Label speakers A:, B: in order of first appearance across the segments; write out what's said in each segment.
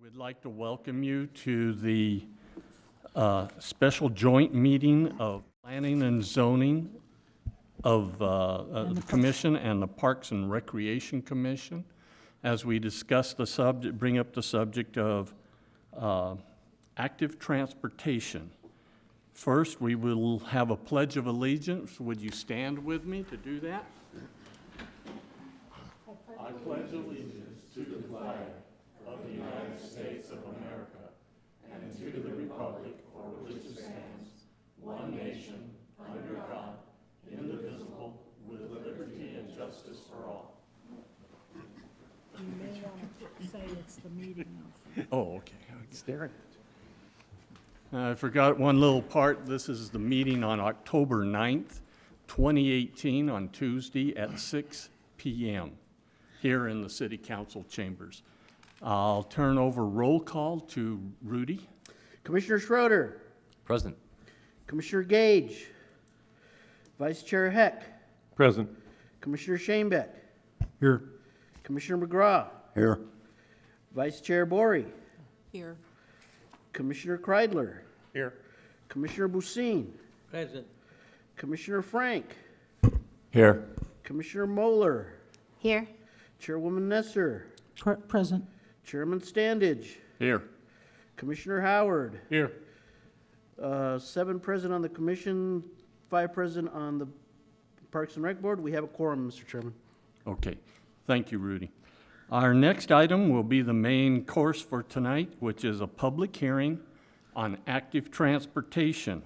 A: We'd like to welcome you to the special joint meeting of Planning and Zoning of the Commission and the Parks and Recreation Commission as we discuss the subject, bring up the subject of active transportation. First, we will have a Pledge of Allegiance. Would you stand with me to do that? I pledge allegiance to the flag of the United States of America and to the republic for which it stands, one nation, under God, indivisible, with liberty and justice for all.
B: You may want to say it's the meeting of.
A: Oh, okay. Staring. I forgot one little part. This is the meeting on October 9th, 2018, on Tuesday at 6 p.m. here in the City Council chambers. I'll turn over roll call to Rudy.
C: Commissioner Schroeder.
D: Present.
C: Commissioner Gage. Vice Chair Heck.
D: Present.
C: Commissioner Shanebeck.
D: Here.
C: Commissioner McGraw.
D: Here.
C: Vice Chair Bory.
B: Here.
C: Commissioner Kreidler.
D: Here.
C: Commissioner Bucine.
D: Present.
C: Commissioner Frank.
D: Here.
C: Commissioner Moeller.
B: Here.
C: Chairwoman Nesser.
B: Present.
C: Chairman Standage.
A: Here.
C: Commissioner Howard.
D: Here.
C: 7 present on the commission, 5 present on the Parks and Rec Board. We have a quorum, Mr. Chairman.
A: Okay. Thank you, Rudy. Our next item will be the main course for tonight, which is a public hearing on active transportation.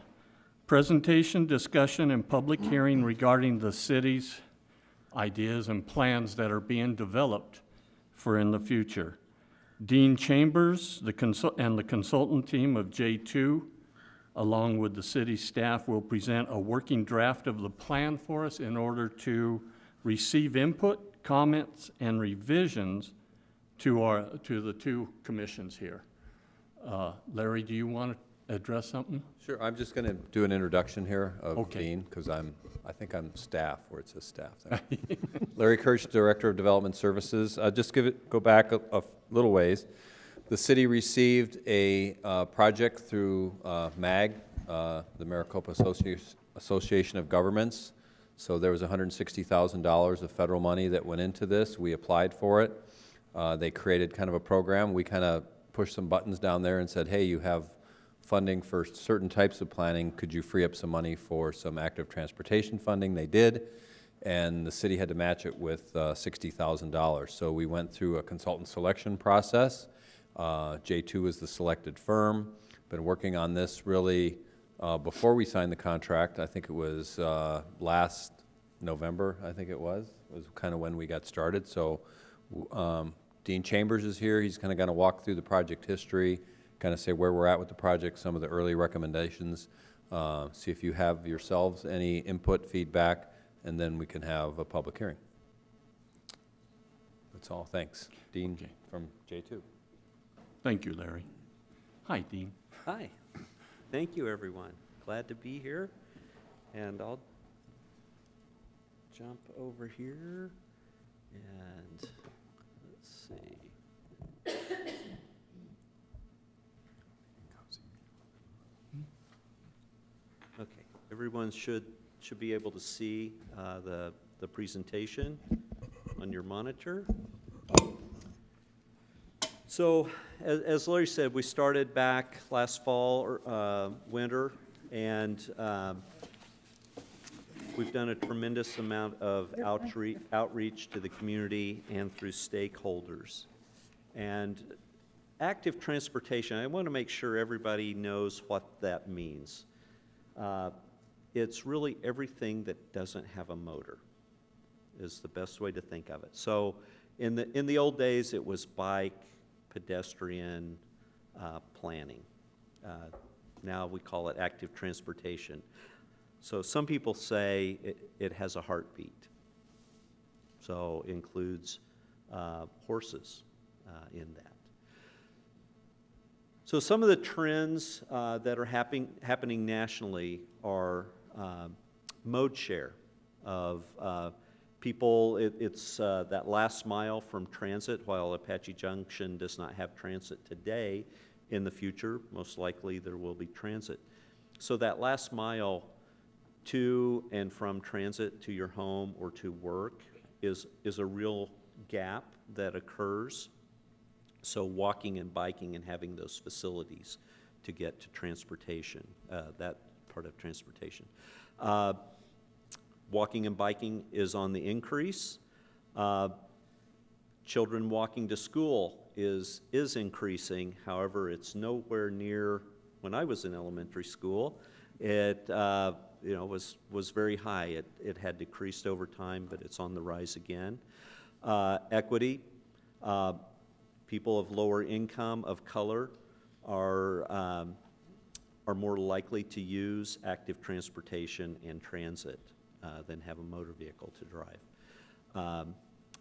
A: Presentation, discussion, and public hearing regarding the city's ideas and plans that are being developed for in the future. Dean Chambers and the consultant team of J2, along with the city staff, will present a working draft of the plan for us in order to receive input, comments, and revisions to the two commissions here. Larry, do you want to address something?
D: Sure. I'm just going to do an introduction here of
A: Okay.
D: Dean because I think I'm staff where it says staff there. Larry Kirsch, Director of Development Services. Just go back a little ways. The city received a project through MAG, the Maricopa Association of Governments. So there was $160,000 of federal money that went into this. We applied for it. They created kind of a program. We kind of pushed some buttons down there and said, hey, you have funding for certain types of planning. Could you free up some money for some active transportation funding? They did. And the city had to match it with $60,000. So we went through a consultant selection process. J2 was the selected firm. Been working on this really before we signed the contract. I think it was last November, I think it was kind of when we got started. So Dean Chambers is here. He's kind of going to walk through the project history, kind of say where we're at with the project, some of the early recommendations, see if you have yourselves any input, feedback, and then we can have a public hearing. That's all. Thanks. Dean
A: Okay.
D: from J2.
A: Thank you, Larry. Hi, Dean.
E: Hi. Thank you, everyone. Glad to be here. And I'll jump over here and let's see. Okay, everyone should be able to see the presentation on your monitor. So, as Larry said, we started back last fall or winter, and we've done a tremendous amount of outreach to the community and through stakeholders. And active transportation, I want to make sure everybody knows what that means. It's really everything that doesn't have a motor is the best way to think of it. So, in the old days, it was bike, pedestrian planning. Now we call it active transportation. So some people say it has a heartbeat. So it includes horses in that. So some of the trends that are happening nationally are mode share of People, it's that last mile from transit. While Apache Junction does not have transit today, in the future, most likely there will be transit. So that last mile to and from transit to your home or to work is a real gap that occurs. So walking and biking and having those facilities to get to transportation, that part of transportation. Walking and biking is on the increase. Children walking to school is increasing. However, it's nowhere near when I was in elementary school. It was very high. It had decreased over time, but it's on the rise again. Equity. People of lower income, of color, are more likely to use active transportation and transit than have a motor vehicle to drive,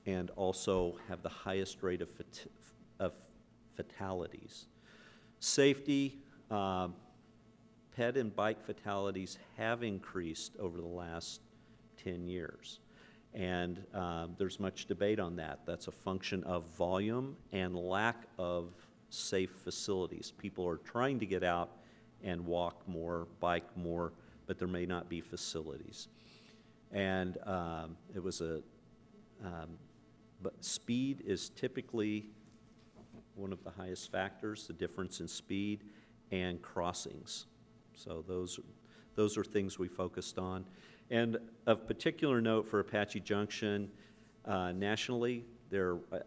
E: and also have the highest rate of fatalities. Safety, pet and bike fatalities have increased over the last 10 years. And there's much debate on that. That's a function of volume and lack of safe facilities. People are trying to get out and walk more, bike more, but there may not be facilities. And but speed is typically one of the highest factors, the difference in speed and crossings. So those are things we focused on. And of particular note for Apache Junction, nationally,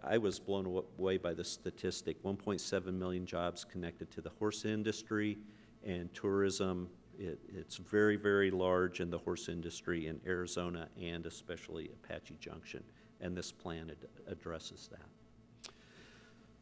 E: I was blown away by the statistic, 1.7 million jobs connected to the horse industry and tourism. It's very, very large in the horse industry in Arizona and especially Apache Junction, and this plan addresses that.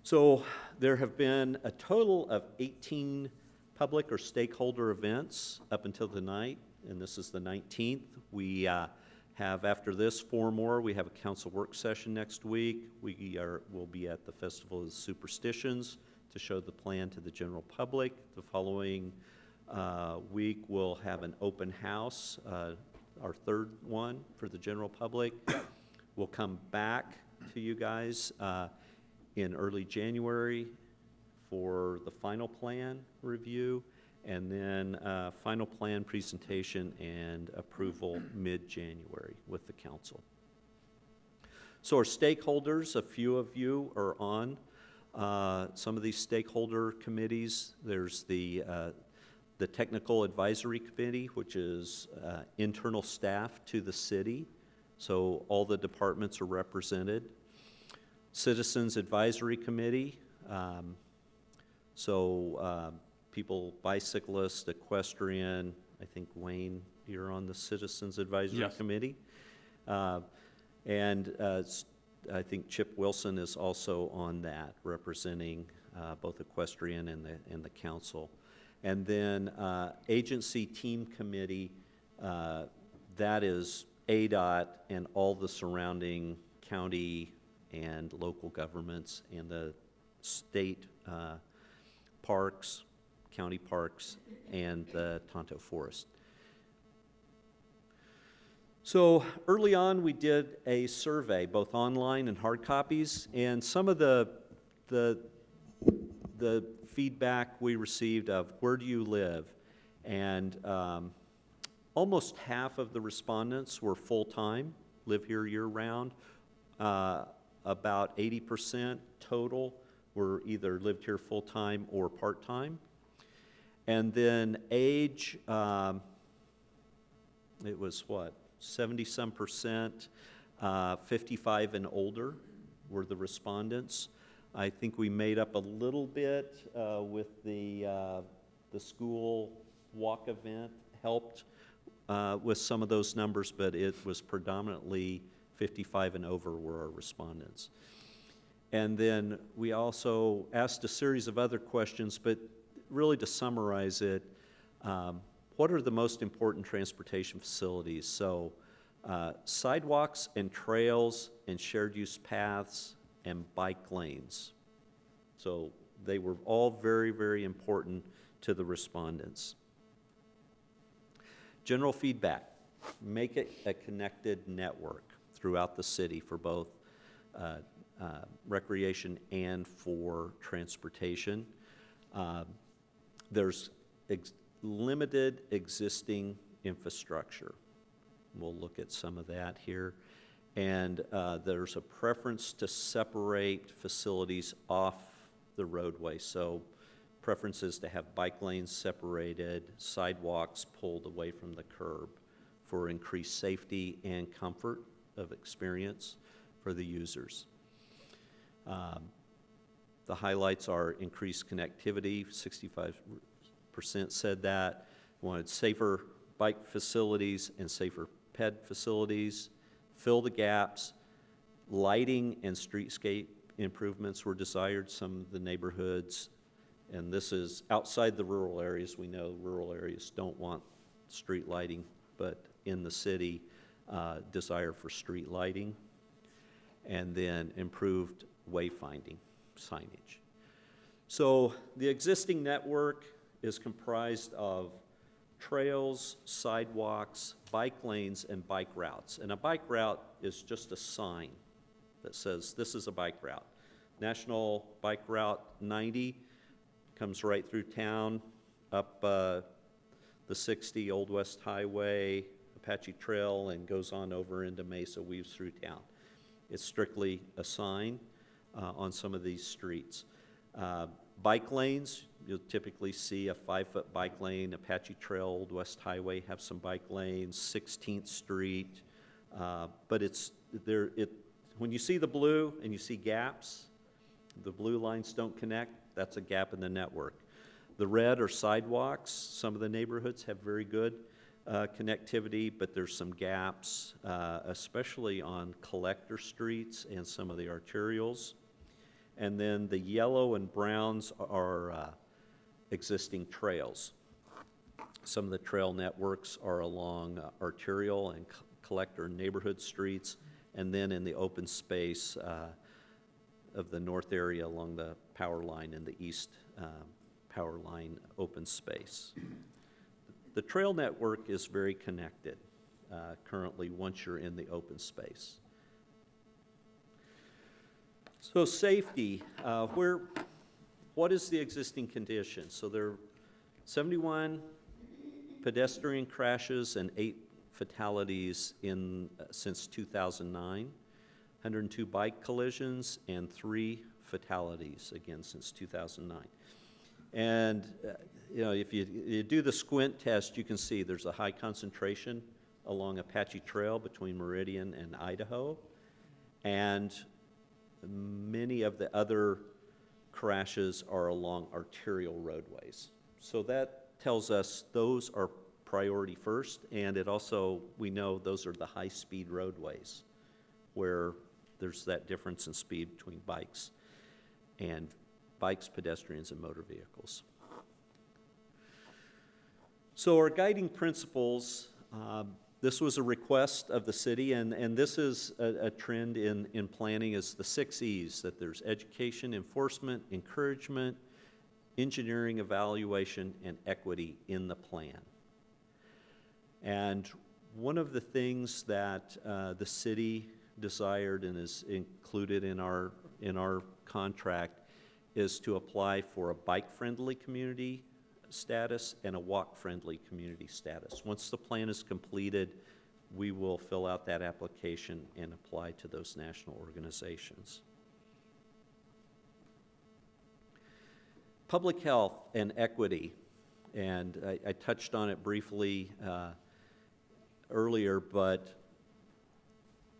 E: So there have been a total of 18 public or stakeholder events up until tonight, and this is the 19th. We have, after this, 4 more. We have a council work session next week. We'll be at the Festival of the Superstitions to show the plan to the general public. The following week, we'll have an open house, our 3rd one for the general public. We'll come back to you guys in early January for the final plan review, and then final plan presentation and approval mid-January with the council. So our stakeholders, a few of you are on some of these stakeholder committees. There's the Technical Advisory Committee, which is internal staff to the city, so all the departments are represented. Citizens Advisory Committee, people, bicyclists, equestrian. I think, Wayne, you're on the Citizens Advisory Committee. And I think Chip Wilson is also on that, representing both equestrian and the council. And then Agency Team Committee, that is ADOT and all the surrounding county and local governments and the state parks, county parks, and the Tonto Forest. So early on, we did a survey, both online and hard copies, and some of the feedback we received of where do you live, and almost half of the respondents were full-time, live here year-round. About 80% total were either lived here full-time or part-time. And then age, it was what, 70-some%, 55 and older were the respondents. I think we made up a little bit with the school walk event, helped with some of those numbers, but it was predominantly 55 and over were our respondents. And then we also asked a series of other questions, but really to summarize it, what are the most important transportation facilities? So sidewalks and trails and shared use paths and bike lanes. So they were all very, very important to the respondents. General feedback, make it a connected network throughout the city for both recreation and for transportation. There's limited existing infrastructure. We'll look at some of that here. And there's a preference to separate facilities off the roadway. So preference is to have bike lanes separated, sidewalks pulled away from the curb for increased safety and comfort of experience for the users. The highlights are increased connectivity, 65% said that. Wanted safer bike facilities and safer ped facilities, fill the gaps, lighting and streetscape improvements were desired, some of the neighborhoods, and this is outside the rural areas. We know rural areas don't want street lighting, but in the city, desire for street lighting, and then improved wayfinding signage. So the existing network is comprised of trails, sidewalks, bike lanes, and bike routes. And a bike route is just a sign that says this is a bike route. National Bike Route 90 comes right through town, up the 60 Old West Highway, Apache Trail, and goes on over into Mesa, weaves through town. It's strictly a sign on some of these streets. Bike lanes, you'll typically see a 5-foot bike lane. Apache Trail, Old West Highway have some bike lanes, 16th Street. But it's there. When you see the blue and you see gaps, the blue lines don't connect, that's a gap in the network. The red are sidewalks. Some of the neighborhoods have very good connectivity, but there's some gaps, especially on collector streets and some of the arterials. And then the yellow and browns are existing trails. Some of the trail networks are along arterial and collector neighborhood streets, and then in the open space of the north area along the power line and the east power line open space. The trail network is very connected currently once you're in the open space. So safety, what is the existing condition? So there are 71 pedestrian crashes and 8 fatalities since 2009, 102 bike collisions, and 3 fatalities, again, since 2009. And if you do the squint test, you can see there's a high concentration along Apache Trail between Meridian and Idaho, and many of the other crashes are along arterial roadways. So that tells us those are priority first, and it also, we know those are the high-speed roadways where there's that difference in speed between bikes, pedestrians, and motor vehicles. So our guiding principles, this was a request of the city, and this is a trend in planning, is the 6 E's, that there's education, enforcement, encouragement, engineering, evaluation, and equity in the plan. And one of the things that the city desired and is included in our contract is to apply for a bike-friendly community status and a walk-friendly community status. Once the plan is completed, we will fill out that application and apply to those national organizations. Public health and equity, and I touched on it briefly earlier, but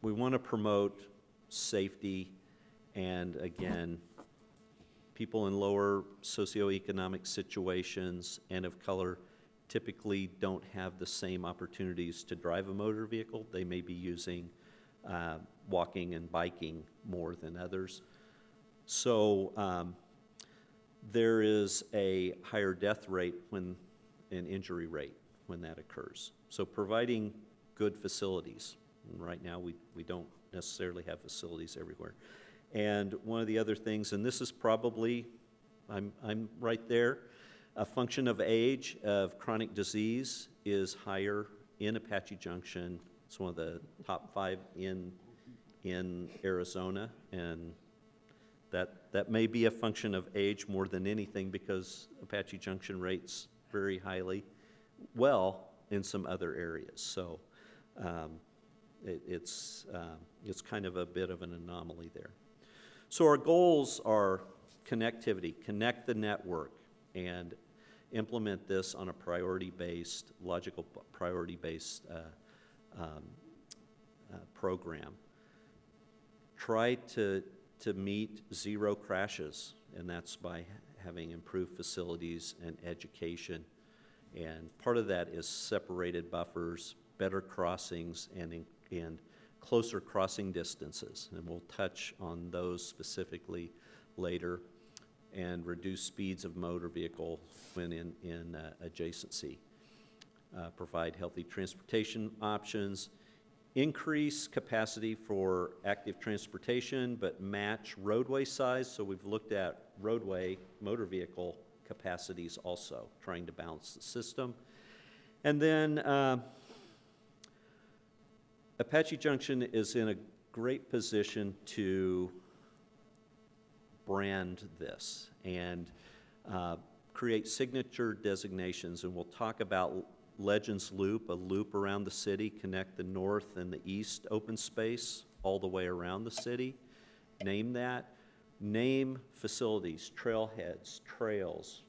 E: we want to promote safety, and again, people in lower socioeconomic situations and of color typically don't have the same opportunities to drive a motor vehicle. They may be using walking and biking more than others. So there is a higher death rate and injury rate when that occurs. So providing good facilities. And right now we don't necessarily have facilities everywhere. And one of the other things, and this is probably, I'm right there, a function of age, of chronic disease is higher in Apache Junction. It's one of the top 5 in in Arizona, and that may be a function of age more than anything, because Apache Junction rates very highly well in some other areas. So it's kind of a bit of an anomaly there. So our goals are connectivity, connect the network, and implement this on a priority-based, logical priority-based program. Try to meet zero crashes, and that's by having improved facilities and education. And part of that is separated buffers, better crossings, and closer crossing distances. And we'll touch on those specifically later. And reduce speeds of motor vehicle when in adjacency. Provide healthy transportation options. Increase capacity for active transportation, but match roadway size. So we've looked at roadway motor vehicle capacities also, trying to balance the system. And then Apache Junction is in a great position to brand this and create signature designations. And we'll talk about Legends Loop, a loop around the city, connect the north and the east open space all the way around the city. Name that. Name facilities, trailheads, trails,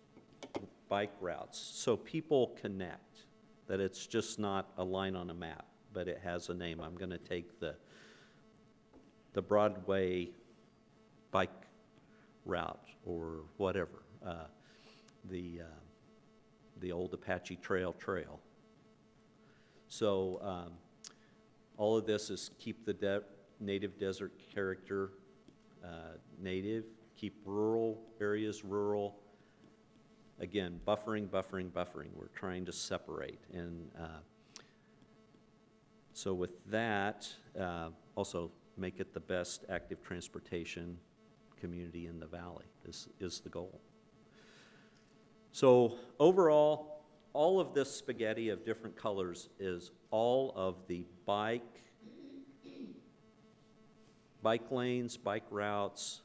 E: bike routes, so people connect, that it's just not a line on a map, but it has a name. I'm going to take the Broadway bike route or whatever, the old Apache Trail. So all of this is keep the native desert character native, keep rural areas rural. Again, buffering. We're trying to separate. And so with that, also make it the best active transportation community in the valley is the goal. So overall, all of this spaghetti of different colors is all of the bike lanes, bike routes,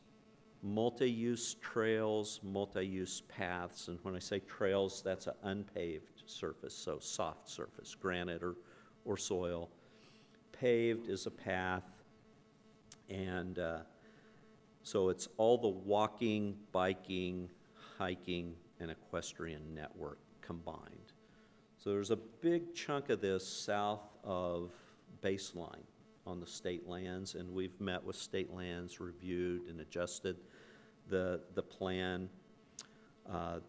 E: multi-use trails, multi-use paths. And when I say trails, that's an unpaved surface, so soft surface, granite or soil. Paved is a path, and so it's all the walking, biking, hiking, and equestrian network combined. So there's a big chunk of this south of Baseline on the state lands, and we've met with state lands, reviewed and adjusted the plan.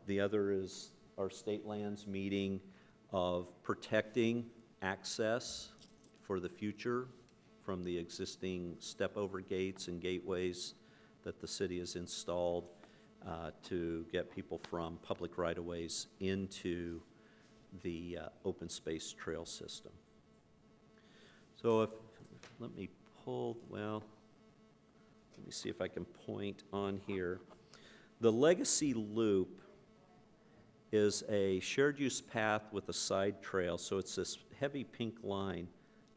E: The other is our state lands meeting of protecting access for the future from the existing step-over gates and gateways that the city has installed to get people from public right-of-ways into the open space trail system. So let me see if I can point on here. The Legacy Loop is a shared use path with a side trail, so it's this heavy pink line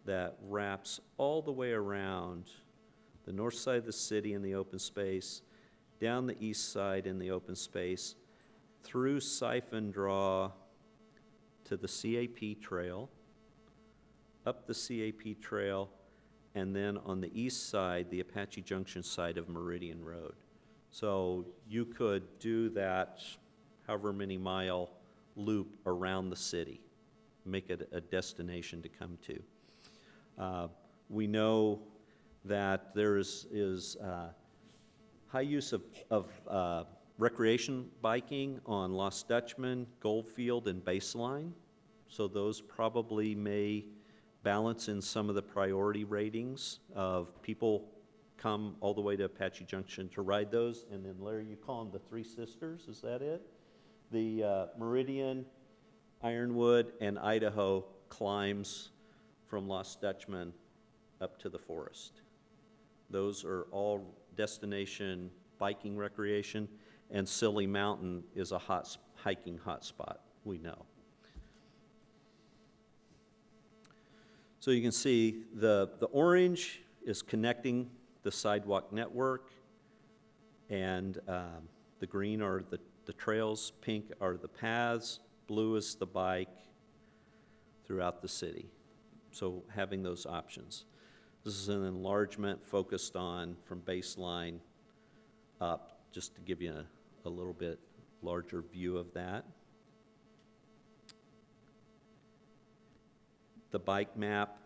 E: that wraps all the way around the north side of the city in the open space, down the east side in the open space, through Siphon Draw to the CAP trail, up the CAP trail, and then on the east side, the Apache Junction side of Meridian Road. So you could do that however many mile loop around the city, make it a destination to come to. We know that there is high use of recreation biking on Lost Dutchman, Goldfield, and Baseline. So those probably may balance in some of the priority ratings of people come all the way to Apache Junction to ride those. And then Larry, you call them the Three Sisters, is that it? The Meridian, Ironwood, and Idaho climbs from Lost Dutchman up to the forest. Those are all destination biking recreation, and Silly Mountain is a hiking hotspot, we know. So you can see the orange is connecting the sidewalk network, and the green are the trails, pink are the paths, blue is the bike throughout the city. So having those options. This is an enlargement focused on from baseline up, just to give you a little bit larger view of that. The bike map.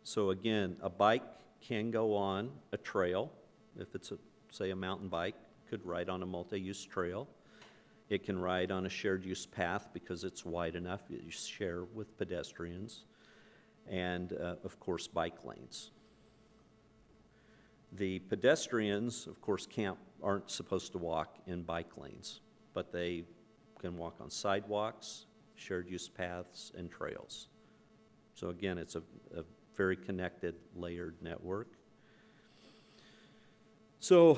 E: So again, a bike can go on a trail. If it's, say, a mountain bike, could ride on a multi-use trail. It can ride on a shared use path because it's wide enough. You share with pedestrians. And, of course, bike lanes. The pedestrians, of course, aren't supposed to walk in bike lanes, but they can walk on sidewalks, shared use paths, and trails. So again, it's a very connected, layered network. So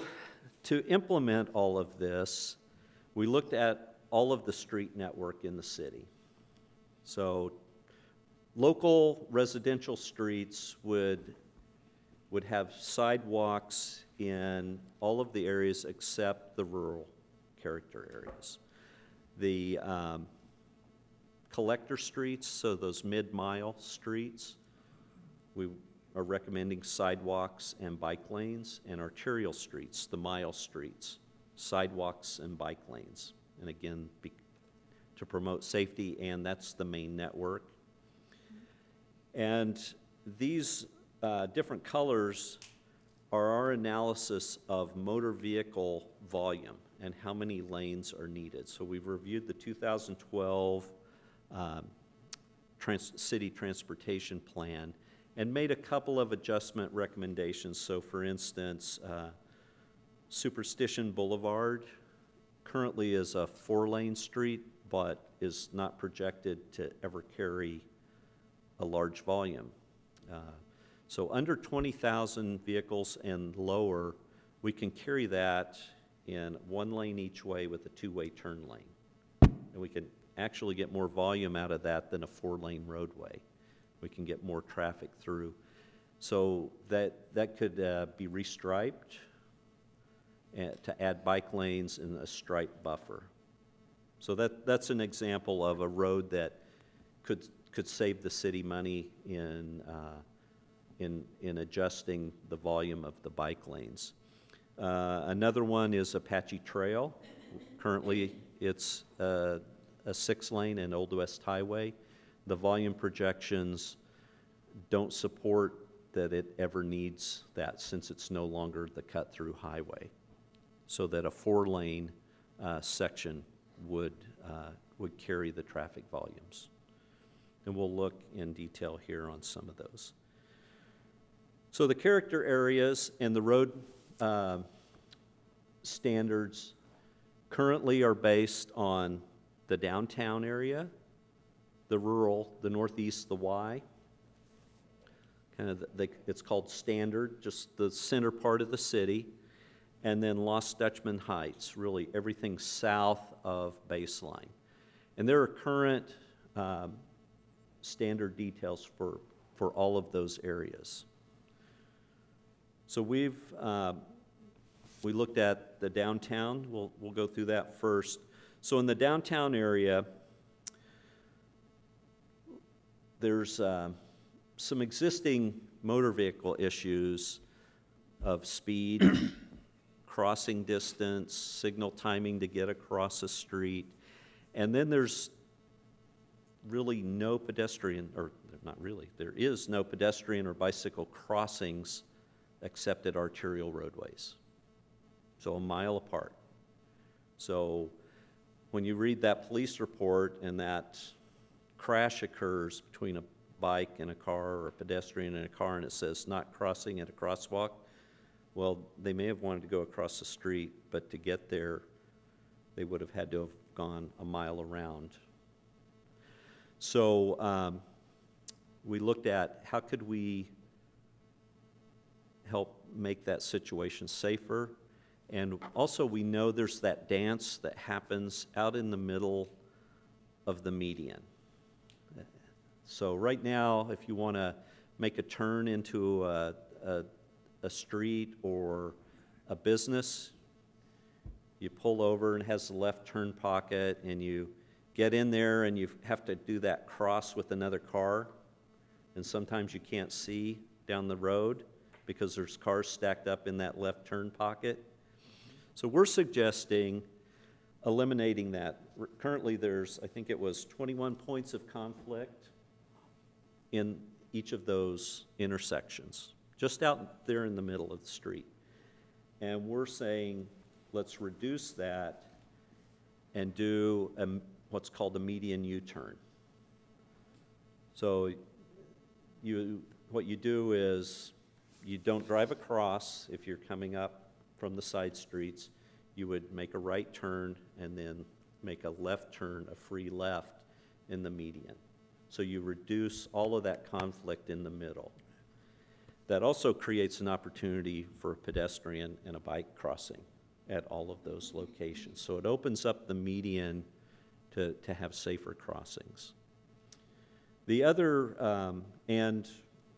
E: to implement all of this, we looked at all of the street network in the city. So local residential streets would have sidewalks in all of the areas except the rural character areas. The collector streets, so those mid-mile streets, we are recommending sidewalks and bike lanes, and arterial streets, the mile streets, sidewalks and bike lanes. And again, to promote safety, and that's the main network. And these different colors are our analysis of motor vehicle volume and how many lanes are needed. So we've reviewed the 2012 city transportation plan and made a couple of adjustment recommendations. So for instance, Superstition Boulevard currently is a 4-lane street, but is not projected to ever carry a large volume. So under 20,000 vehicles and lower, we can carry that in 1 lane each way with a 2-way turn lane. And we can actually get more volume out of that than a 4-lane roadway. We can get more traffic through. So that could be restriped to add bike lanes and a stripe buffer. So that's an example of a road that could save the city money in adjusting the volume of the bike lanes. Another one is Apache Trail. Currently, it's a 6-lane and Old West Highway. The volume projections don't support that it ever needs that, since it's no longer the cut-through highway. So that a 4-lane section would carry the traffic volumes. And we'll look in detail here on some of those. So the character areas and the road standards currently are based on the downtown area, the rural, the northeast, the Y. Kind of, it's called standard, just the center part of the city, and then Lost Dutchman Heights, really everything south of baseline. And there are current standard details for all of those areas. So we looked at the downtown. We'll go through that first. So in the downtown area, there's some existing motor vehicle issues of speed, crossing distance, signal timing to get across a street, and then there's really no pedestrian, or not really, there is no pedestrian or bicycle crossings except at arterial roadways, so a mile apart. So when you read that police report and that crash occurs between a bike and a car, or a pedestrian and a car, and it says not crossing at a crosswalk, well, they may have wanted to go across the street, but to get there, they would have had to have gone a mile around. So we looked at how could we help make that situation safer. And also we know there's that dance that happens out in the middle of the median. So right now, if you want to make a turn into a a street or a business, you pull over and it has the left turn pocket, and you get in there and you have to do that cross with another car, and sometimes you can't see down the road because there's cars stacked up in that left turn pocket. So we're suggesting eliminating that. Currently there's, I think it was 21 points of conflict in each of those intersections, just out there in the middle of the street. And we're saying, let's reduce that and do what's called a median U-turn. So what you do is you don't drive across if you're coming up from the side streets. You would make a right turn and then make a left turn, a free left in the median. So you reduce all of that conflict in the middle. That also creates an opportunity for a pedestrian and a bike crossing at all of those locations. So it opens up the median to have safer crossings. The other, and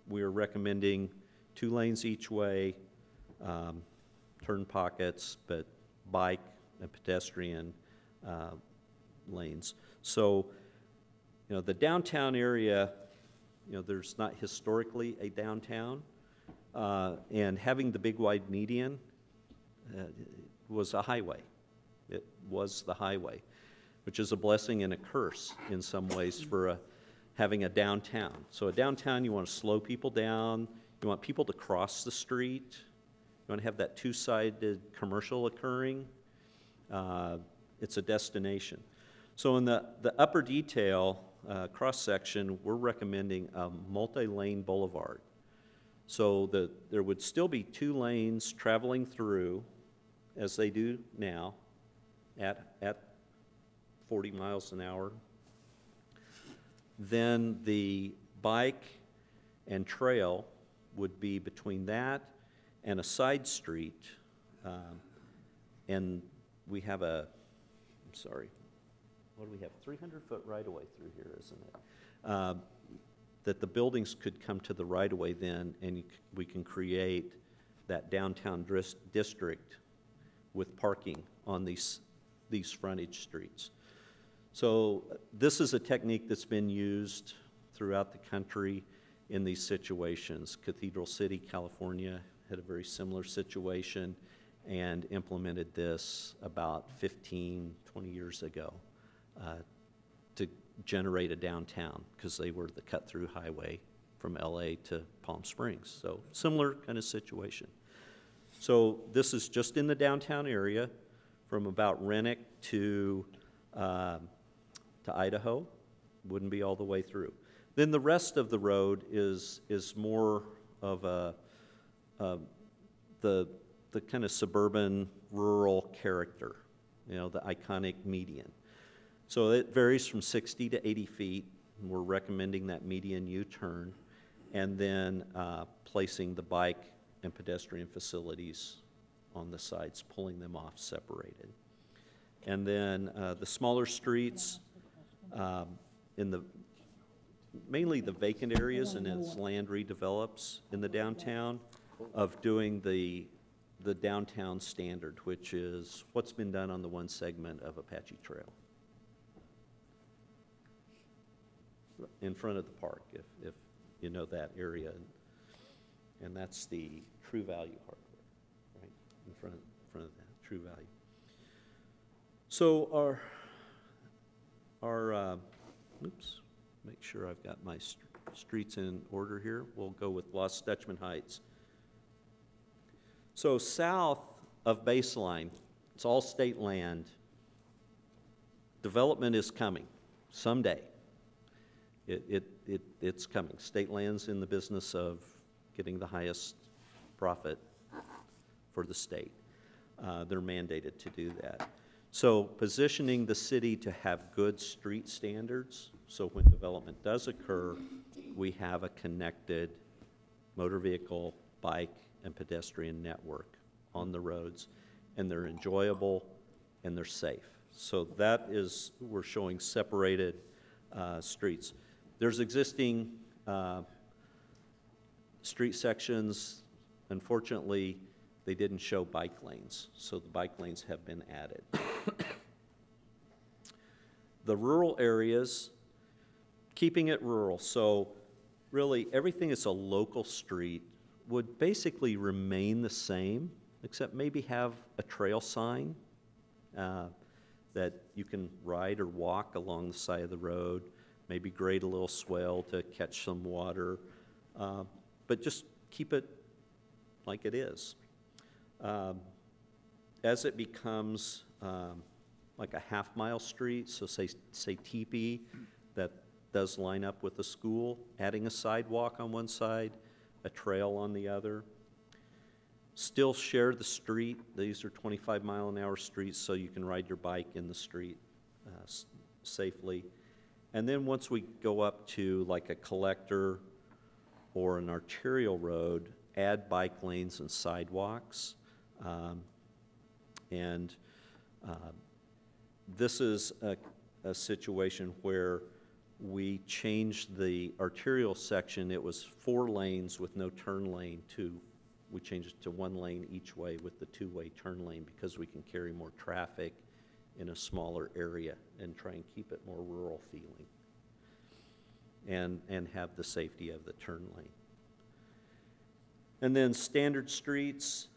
E: we're recommending 2 lanes each way, turn pockets, but bike and pedestrian lanes. So, you know, the downtown area, you know, there's not historically a downtown, and having the big wide median was a highway. It was the highway, which is a blessing and a curse in some ways for having a downtown. So a downtown, you want to slow people down, you want people to cross the street, you want to have that two-sided commercial occurring. It's a destination. So in the upper detail, cross-section, we're recommending a multi-lane boulevard. So there would still be 2 lanes traveling through, as they do now, at 40 miles an hour. Then the bike and trail would be between that and a side street. And we have what do we have, 300-foot right-of-way through here, isn't it? That the buildings could come to the right-of-way then, and we can create that downtown district with parking on these frontage streets. So this is a technique that's been used throughout the country in these situations. Cathedral City, California had a very similar situation and implemented this about 15, 20 years ago to generate a downtown, because they were the cut-through highway from LA to Palm Springs. So similar kind of situation. So this is just in the downtown area from about Rennick to Idaho. Wouldn't be all the way through. Then the rest of the road is more of the kind of suburban, rural character, you know, the iconic median. So it varies from 60 to 80 feet. And we're recommending that median U-turn, and then placing the bike and pedestrian facilities on the sides, pulling them off separated. And then the smaller streets, mainly the vacant areas, and as land redevelops in the downtown, of doing the downtown standard, which is what's been done on the one segment of Apache Trail in front of the park, if you know that area, and that's the True Value hardware, right, in front of that True Value. So our oops, make sure I've got my streets in order here. We'll go with Los Dutchman Heights. So south of Baseline, it's all state land. Development is coming someday. It's coming. State land's in the business of getting the highest profit for the state. They're mandated to do that. So positioning the city to have good street standards, so when development does occur, we have a connected motor vehicle, bike, and pedestrian network on the roads, and they're enjoyable and they're safe. So that is, we're showing separated streets. There's existing street sections unfortunately, they didn't show bike lanes, so the bike lanes have been added. The rural areas, keeping it rural, so really everything is a local street would basically remain the same, except maybe have a trail sign that you can ride or walk along the side of the road, maybe grade a little swale to catch some water, but just keep it like it is. As it becomes like a half-mile street, so say Teepee, that does line up with the school, adding a sidewalk on one side, a trail on the other. Still share the street. These are 25-mile-an-hour streets, so you can ride your bike in the street safely. And then once we go up to like a collector or an arterial road, add bike lanes and sidewalks. This is a situation where we changed the arterial section. It was 4 lanes with no turn lane we changed it to 1 lane each way with the 2-way turn lane because we can carry more traffic in a smaller area and try and keep it more rural feeling and have the safety of the turn lane. And then standard streets,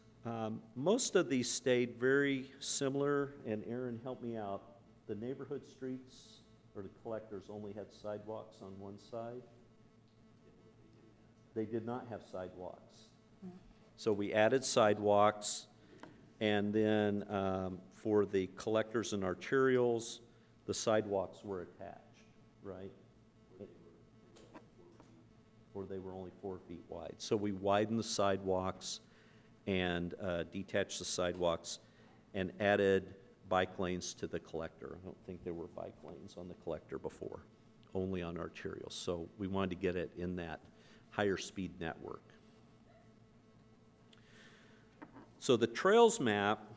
E: most of these stayed very similar, and Aaron, help me out. The neighborhood streets or the collectors only had sidewalks on one side. They did not have sidewalks. So we added sidewalks, and then for the collectors and arterials, the sidewalks were attached, right? Or they were only 4 feet wide. So we widened the sidewalks and detached the sidewalks and added bike lanes to the collector. I don't think there were bike lanes on the collector before, only on arterials. So we wanted to get it in that higher speed network. So the trails map,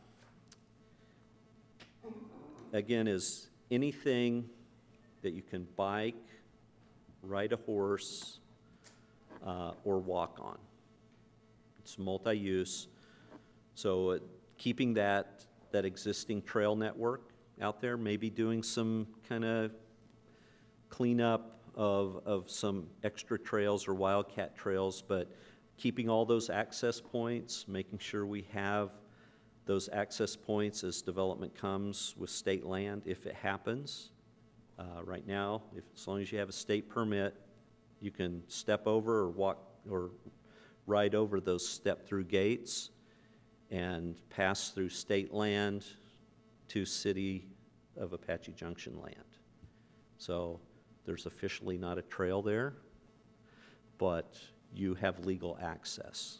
E: again, is anything that you can bike, ride a horse, or walk on. It's multi-use. So keeping that existing trail network out there, maybe doing some kind of cleanup of some extra trails or wildcat trails, but keeping all those access points, making sure we have those access points as development comes with state land, if it happens. Right now, as long as you have a state permit, you can step over or walk or ride over those step-through gates and pass through state land to City of Apache Junction land. So there's officially not a trail there, but you have legal access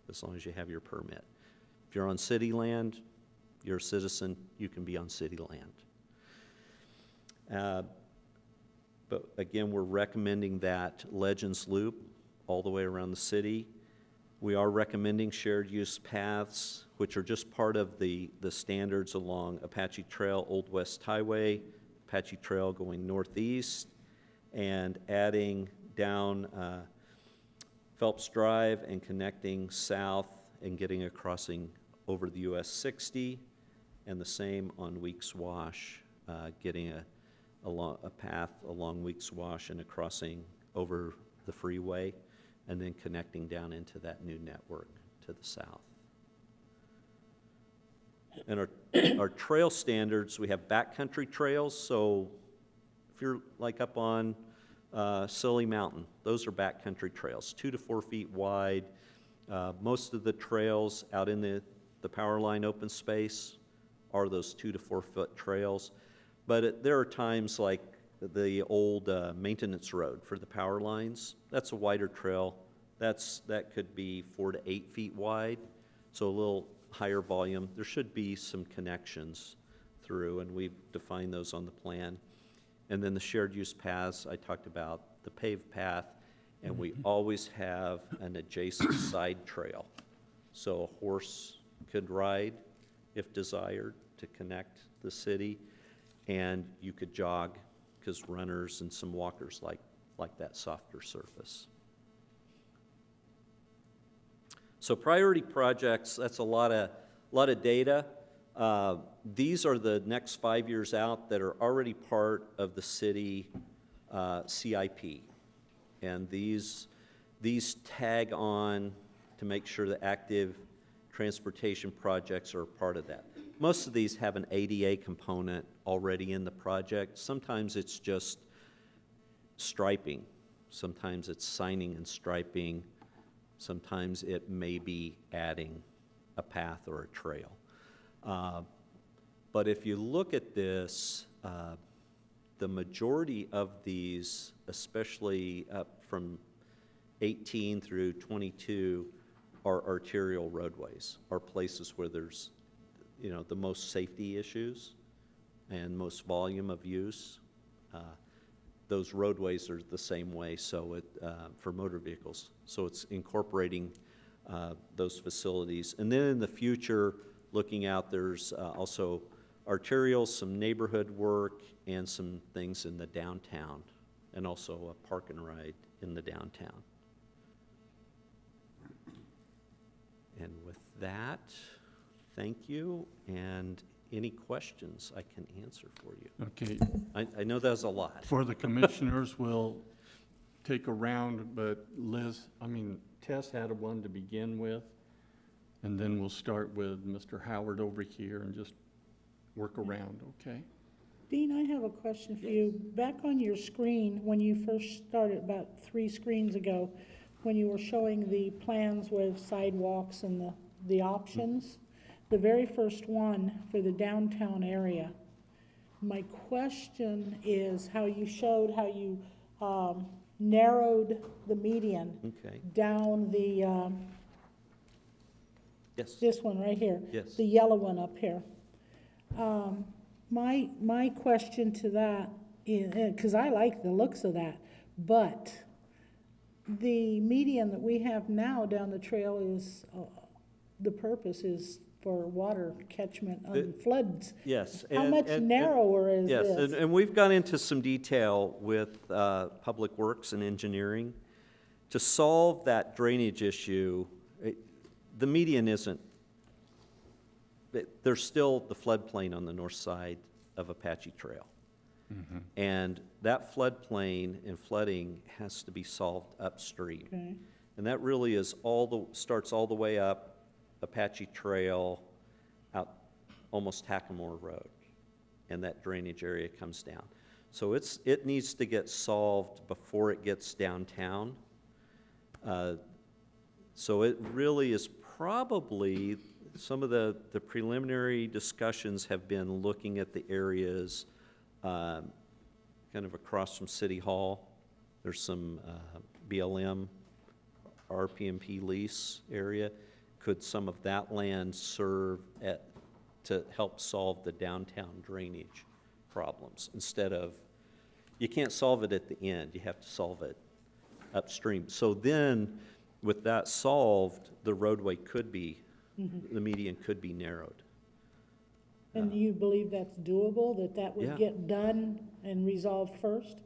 E: as long as you have your permit. If you're on city land, you're a citizen, you can be on city land. But again, we're recommending that Legends Loop all the way around the city. We are recommending shared use paths, which are just part of the standards along Apache Trail, Old West Highway, Apache Trail going northeast, and adding down Phelps Drive and connecting south and getting a crossing over the US 60, and the same on Weeks Wash, getting a path along Weeks Wash and a crossing over the freeway, and then connecting down into that new network to the south. And our trail standards, we have backcountry trails, so if you're like up on Silly Mountain, those are backcountry trails, 2 to 4 feet wide. Most of the trails out in the power line open space are those 2 to 4 foot trails. But there are times like the old maintenance road for the power lines. That's a wider trail. That could be 4 to 8 feet wide, so a little higher volume. There should be some connections through, and we've defined those on the plan. And then the shared use paths, I talked about the paved path, and we always have an adjacent side trail. So a horse could ride, if desired, to connect the city, and you could jog, because runners and some walkers like that softer surface. So priority projects, that's a lot of data. These are the next 5 years out that are already part of the city CIP. And these tag on to make sure that active transportation projects are a part of that. Most of these have an ADA component already in the project. Sometimes it's just striping. Sometimes it's signing and striping. Sometimes it may be adding a path or a trail. But if you look at this, the majority of these, especially up from 18 through 22, are arterial roadways, are places where there's, you know, the most safety issues and most volume of use. Those roadways are the same way, so for motor vehicles. So it's incorporating those facilities. And then in the future, looking out, there's also arterials, some neighborhood work, and some things in the downtown, and also a park and ride in the downtown. And with that, thank you, and any questions I can answer for you.
A: Okay,
E: I know that was a lot.
A: for the commissioners, we'll take a round, but Tess had one to begin with, and then we'll start with Mr. Howard over here and just work around, okay?
B: Dean, I have a question for you. Back on your screen, when you first started, about 3 screens ago, when you were showing the plans with sidewalks and the options, the very first one for the downtown area, my question is how you showed how you narrowed the median
E: Okay,
B: down the,
E: yes,
B: this one right here.
E: yes.
B: The yellow one up here. My question to that is, because I like the looks of that, but the median that we have now down the trail is, the purpose is for water catchment on floods.
E: Yes.
B: How much narrower is
E: yes,
B: this?
E: and we've gone into some detail with Public Works and Engineering. To solve that drainage issue, the median isn't, there's still the floodplain on the north side of Apache Trail. And that floodplain and flooding has to be solved upstream.
B: Okay.
E: And that really is starts all the way up Apache Trail, out almost Hackamore Road, and that drainage area comes down. So it needs to get solved before it gets downtown. So it really is probably, some of the preliminary discussions have been looking at the areas kind of across from City Hall. There's some BLM, RPMP lease area. Could some of that land serve to help solve the downtown drainage problems instead of, you can't solve it at the end, you have to solve it upstream. So then, with that solved, the roadway could be, the median could be narrowed.
B: And you believe that's doable, that would
E: Yeah.
B: get done and resolved first?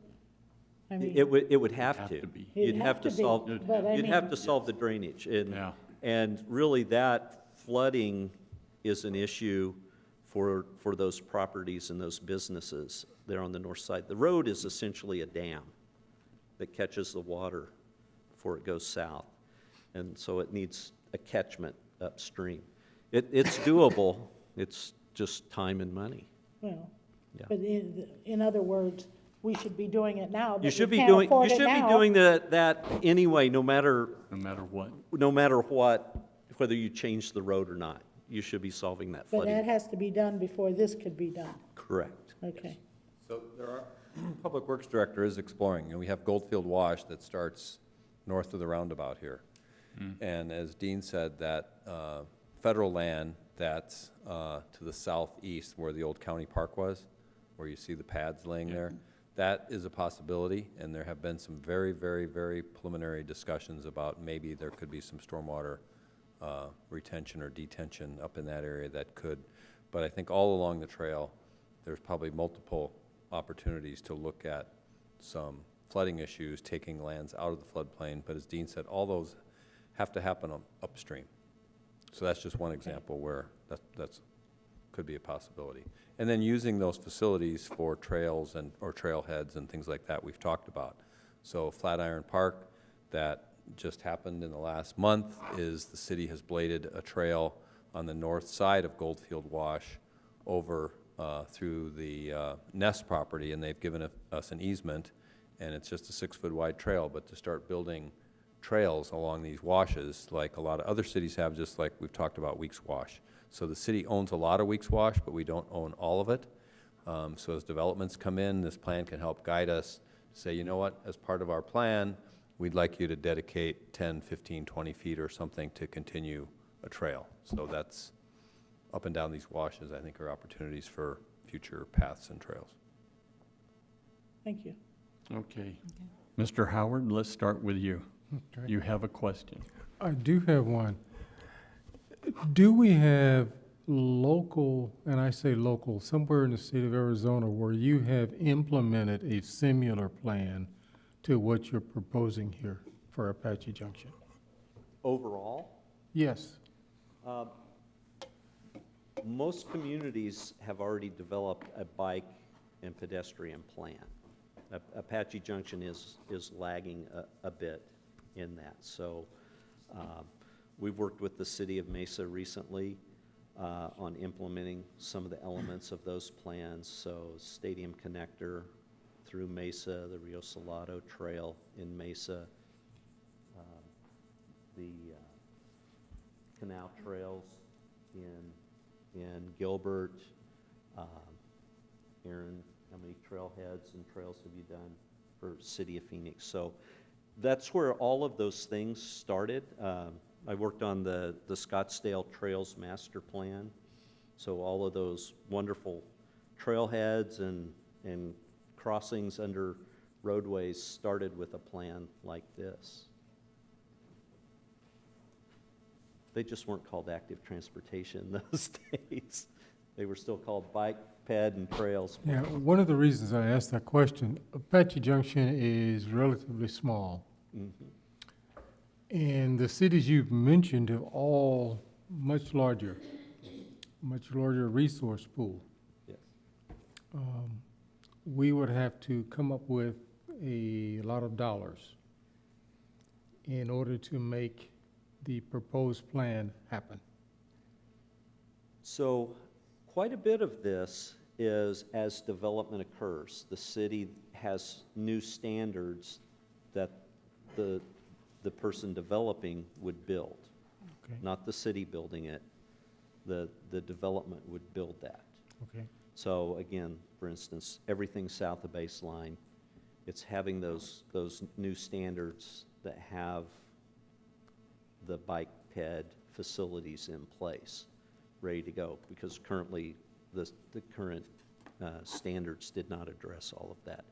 B: I mean,
E: It would have
A: Have
E: to.
A: to be.
E: You'd
B: It'd
E: have
B: have
E: to
B: to be,
E: solve,
B: but I
E: you'd have
B: mean-
E: to solve the drainage.
A: Yeah.
E: And really, that flooding is an issue for those properties and those businesses there on the north side. The road is essentially a dam that catches the water before it goes south. And so it needs a catchment upstream. It's doable, it's just time and money.
B: well,
E: Yeah.
B: but in other words, we should be doing it now,
E: You
B: but
E: should
B: we
E: be
B: can't
E: doing,
B: afford
E: you
B: it
E: should be
B: now.
E: doing that anyway, no matter
A: No matter what.
E: whether you change the road or not. You should be solving that
B: But that
E: flooding.
B: has to be done before this could be done.
E: Correct.
B: Okay.
D: So there are, Public Works Director is exploring, and we have Goldfield Wash that starts north of the roundabout here. And as Dean said, that federal land that's to the southeast where the old county park was, where you see the pads laying there, that is a possibility, and there have been some very, very, very preliminary discussions about maybe there could be some stormwater retention or detention up in that area that could, but I think all along the trail, there's probably multiple opportunities to look at some flooding issues, taking lands out of the floodplain, but as Dean said, all those have to happen upstream. So that's just one example where that's could be a possibility. And then using those facilities for trails or trailheads and things like that we've talked about. So Flatiron Park, that just happened in the last month, is the city has bladed a trail on the north side of Goldfield Wash over through the Nest property, and they've given us an easement, and it's just a 6-foot wide trail. But to start building trails along these washes, like a lot of other cities have, just like we've talked about Weeks Wash. So the city owns a lot of Weeks Wash, but we don't own all of it. So as developments come in, this plan can help guide us, say, you know what, as part of our plan, we'd like you to dedicate 10, 15, 20 feet or something to continue a trail. So that's up and down these washes, I think, are opportunities for future paths and trails.
B: Thank you.
A: Okay. Mr. Howard, let's start with you.
F: Okay.
A: You have a question.
F: I do have one. Do we have local, and I say local, somewhere in the state of Arizona where you have implemented a similar plan to what you're proposing here for Apache Junction?
E: Overall,
F: Yes.
E: most communities have already developed a bike and pedestrian plan. Apache Junction is lagging a bit in that. So we've worked with the city of Mesa recently on implementing some of the elements of those plans. So Stadium Connector through Mesa, the Rio Salado Trail in Mesa, the canal trails in Gilbert. Aaron, how many trailheads and trails have you done for City of Phoenix? So that's where all of those things started. I worked on the Scottsdale Trails Master Plan. So all of those wonderful trailheads and crossings under roadways started with a plan like this. They just weren't called active transportation in those days. They were still called bike, ped, and trails.
F: Yeah, one of the reasons I asked that question, Apache Junction is relatively small. And the cities you've mentioned are all much larger resource pool.
E: Yes.
F: We would have to come up with a lot of dollars in order to make the proposed plan happen.
E: So quite a bit of this is as development occurs. The city has new standards that the person developing would build.
F: Okay.
E: Not the city building it. The development would build that.
F: Okay.
E: So again, for instance, everything south of baseline, it's having those new standards that have the bike ped facilities in place, ready to go, because currently the current standards did not address all of that.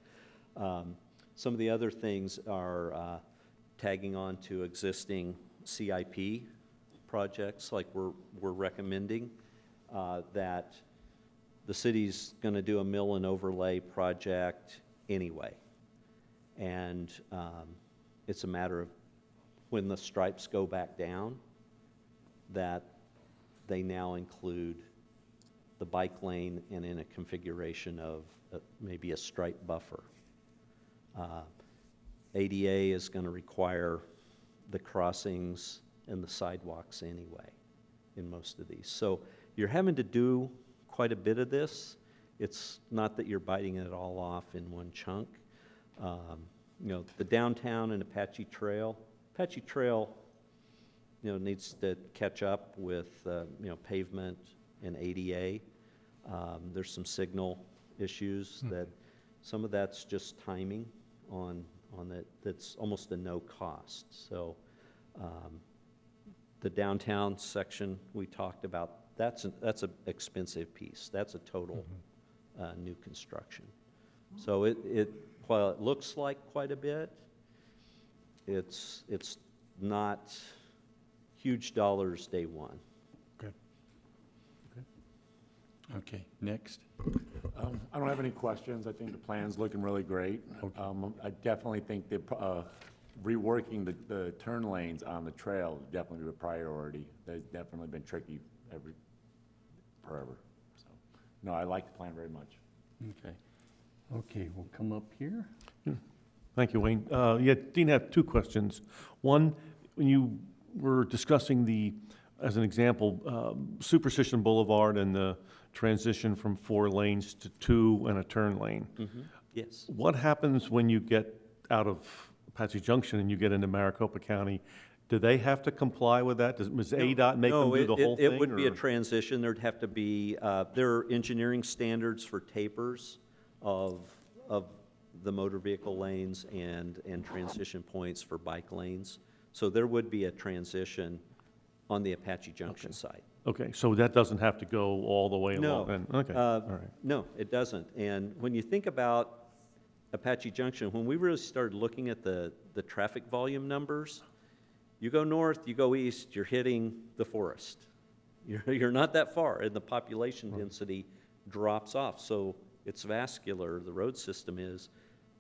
E: Some of the other things are tagging on to existing CIP projects, like we're recommending that the city's going to do a mill and overlay project anyway. And it's a matter of when the stripes go back down, that they now include the bike lane and in a configuration of maybe a stripe buffer. ADA is going to require the crossings and the sidewalks anyway in most of these. So you're having to do quite a bit of this. It's not that you're biting it all off in one chunk. You know, the downtown and Apache Trail, you know, needs to catch up with, you know, pavement and ADA. There's some signal issues that some of that's just timing on that. That's almost a no cost. So the downtown section we talked about, that's an expensive piece. That's a total new construction. So while it looks like quite a bit, it's not huge dollars day one.
F: Okay.
A: Okay, next.
G: I don't have any questions. I think the plan's looking really great. I definitely think the reworking the turn lanes on the trail is definitely a priority. That's definitely been tricky forever. So, no, I like the plan very much.
A: Okay. Okay, we'll come up here.
H: Thank you, Wayne. Yeah, Dean had two questions. One, when you were discussing as an example, Superstition Boulevard and the transition from 4 lanes to 2 and a turn lane.
E: Yes.
H: What happens when you get out of Apache Junction and you get into Maricopa County? Do they have to comply with that? Does ADOT make them do the whole thing?
E: It would be a
H: or-
E: transition. There'd have to be, there are engineering standards for tapers of the motor vehicle lanes and transition points for bike lanes. So there would be a transition on the Apache Junction side.
H: Okay, so that doesn't have to go all the way
E: No.
H: along? then? Okay, all right.
E: No, it doesn't. And when you think about Apache Junction, when we really started looking at the traffic volume numbers, you go north, you go east, you're hitting the forest. You're not that far, and the population density drops off. So it's vascular, the road system is,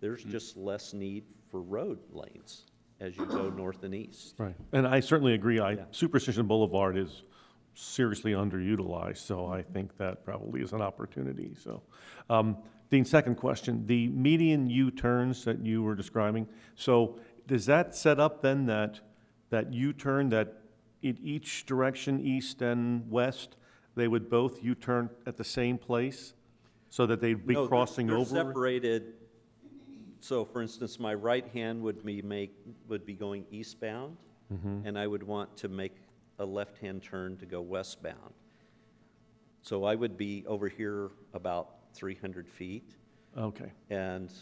E: there's just less need for road lanes as you go north and east.
H: Right, and I certainly agree.
E: Yeah.
H: Superstition Boulevard is seriously underutilized, so I think that probably is an opportunity, so. Dean, second question, the median U-turns that you were describing, so does that set up then that U-turn, that in each direction, east and west, they would both U-turn at the same place? So that they'd be
E: No,
H: crossing
E: they're
H: over?
E: separated. So for instance, my right hand would be going eastbound, and I would want to make a left-hand turn to go westbound. So I would be over here about 300 feet,
H: Okay,
E: and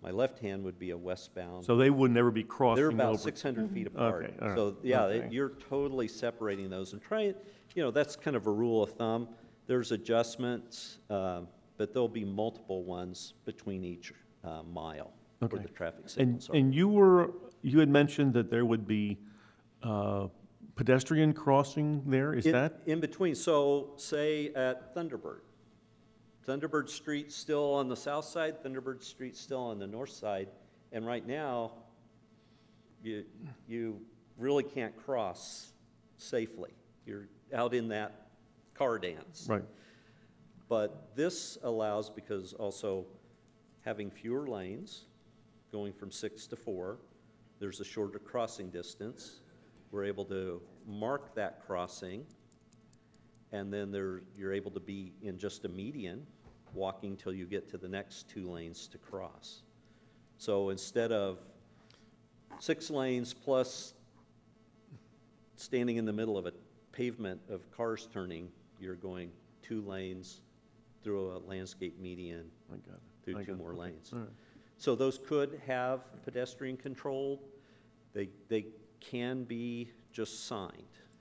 E: my left hand would be a westbound.
H: so they would never be crossing
E: They're
H: over?
E: about 600 feet apart.
H: Okay, all right,
E: So, yeah,
H: okay.
E: you're totally separating those and try it, that's kind of a rule of thumb. There's adjustments, but there'll be multiple ones between each mile where
H: Okay.
E: the traffic
H: And,
E: signals are.
H: and you had mentioned that there would be pedestrian crossing there, is that?
E: In between, so say at Thunderbird. Thunderbird Street's still on the south side, Thunderbird Street's still on the north side, and right now, you really can't cross safely. You're out in that car dance.
H: Right,
E: But this allows, because also having fewer lanes, going from 6 to 4, there's a shorter crossing distance. We're able to mark that crossing, and then you're able to be in just a median, walking till you get to the next 2 lanes to cross. So instead of 6 lanes plus standing in the middle of a pavement of cars turning, you're going 2 lanes through a landscape median,
H: I got it.
E: through
H: I
E: 2
H: got it.
E: more
H: Okay.
E: lanes.
H: All right.
E: So those could have pedestrian controlled. They can be just signed.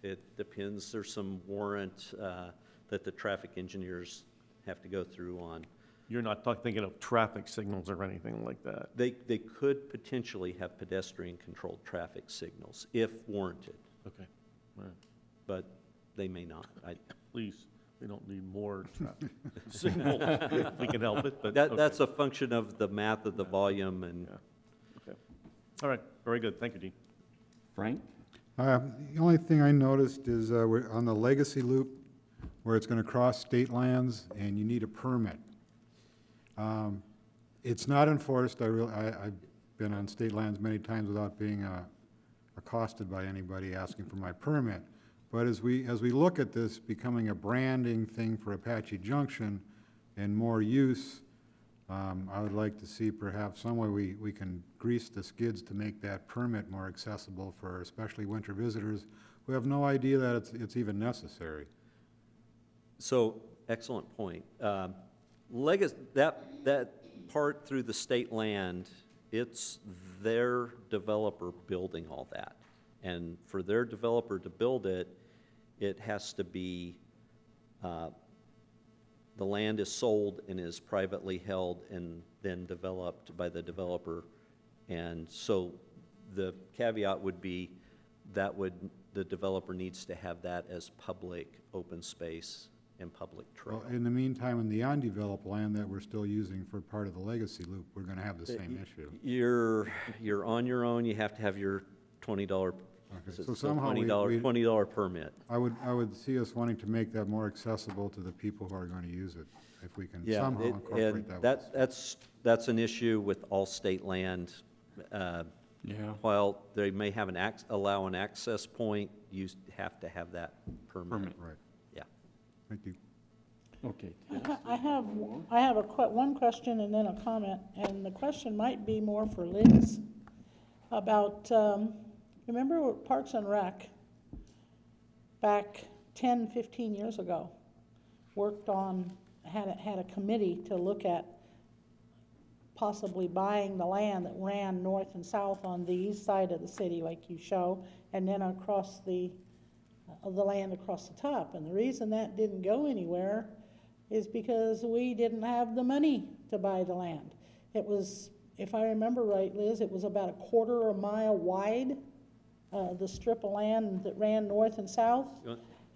E: It depends, there's some warrant that the traffic engineers have to go through on.
H: You're not thinking of traffic signals or anything like that?
E: They could potentially have pedestrian controlled traffic signals if warranted,
H: Okay, all right.
E: but they may not.
H: Please, we don't need more traffic signals if we can help it, but.
E: That's a function of the math of the volume and.
H: Okay. All right, very good, thank you, Dean.
A: Frank?
I: The only thing I noticed is we're on the Legacy Loop, where it's going to cross state lands, and you need a permit. It's not enforced. I've been on state lands many times without being accosted by anybody asking for my permit. But as we look at this becoming a branding thing for Apache Junction and more use, I would like to see perhaps some way we can grease the skids to make that permit more accessible for especially winter visitors who have no idea that it's even necessary.
E: So, excellent point. That part through the state land, it's their developer building all that. And for their developer to build it, it has to be, the land is sold and is privately held and then developed by the developer. And so the caveat would be the developer needs to have that as public open space and public
I: Well,
E: trail.
I: in the meantime, in the undeveloped land that we're still using for part of the legacy loop, we're gonna have the same issue.
E: You're on your own, you have to have your $20, is it
I: so
E: still
I: somehow we-
E: $20 permit.
I: I would see us wanting to make that more accessible to the people who are gonna use it, if we can
E: Yeah,
I: somehow
E: and
I: incorporate that.
E: that's an issue with all state land.
A: Yeah.
E: While they may have allow an access point, you have to have that permit.
A: Permit.
I: Right,
E: Yeah.
I: thank you.
A: Okay.
B: I have one question and then a comment, and the question might be more for Liz about, remember Parks and Rec back 10, 15 years ago, worked on, had a committee to look at possibly buying the land that ran north and south on the east side of the city, like you show, and then across the land across the top. And the reason that didn't go anywhere is because we didn't have the money to buy the land. It was, if I remember right, Liz, it was about 1/4 mile wide, the strip of land that ran north and south,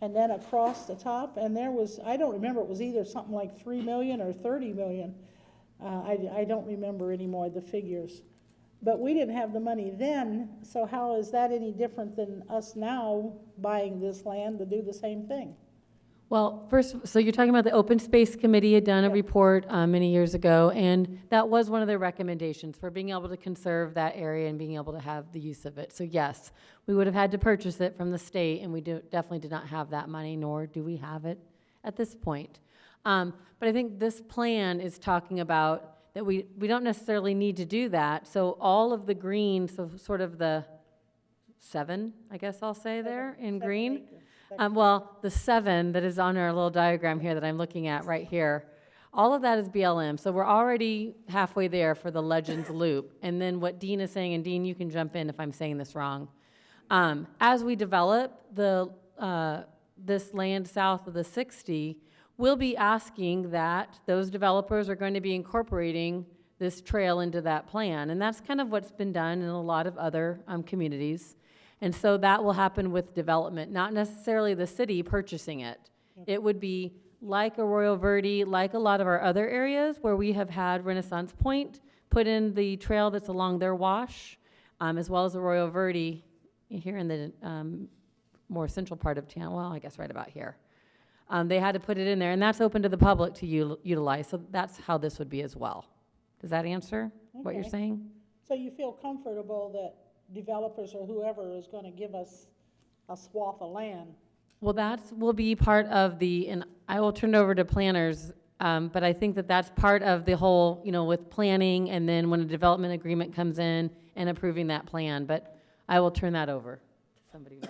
B: and then across the top, and there was, I don't remember, it was either something like 3 million or 30 million. I don't remember anymore the figures. But we didn't have the money then, so how is that any different than us now buying this land to do the same thing?
J: Well, first, so you're talking about the Open Space Committee had done a
B: Yeah.
J: report many years ago, and that was one of their recommendations for being able to conserve that area and being able to have the use of it. So yes, we would have had to purchase it from the state, and we definitely did not have that money, nor do we have it at this point. But I think this plan is talking about that we don't necessarily need to do that. So all of the green, so sort of the 7, I guess I'll say there, in
B: 7
J: green.
B: acres.
J: Well, the 7 that is on our little diagram here that I'm looking at right here, all of that is BLM. So we're already halfway there for the Legends Loop. And then what Dean is saying, and Dean, you can jump in if I'm saying this wrong. As we develop this land south of the 60, we'll be asking that those developers are going to be incorporating this trail into that plan. And that's kind of what's been done in a lot of other communities. And so that will happen with development, not necessarily the city purchasing it. It would be like Arroyo Verde, like a lot of our other areas where we have had Renaissance Point put in the trail that's along their wash, as well as Arroyo Verde here in the more central part of town, well, I guess right about here. They had to put it in there, and that's open to the public to utilize, so that's how this would be as well. Does that answer what you're
B: Okay.
J: saying?
B: So you feel comfortable that developers or whoever is gonna give us a swath of land?
J: Well, that will be part of and I will turn it over to planners, but I think that that's part of the whole, with planning, and then when a development agreement comes in and approving that plan, but I will turn that over to somebody.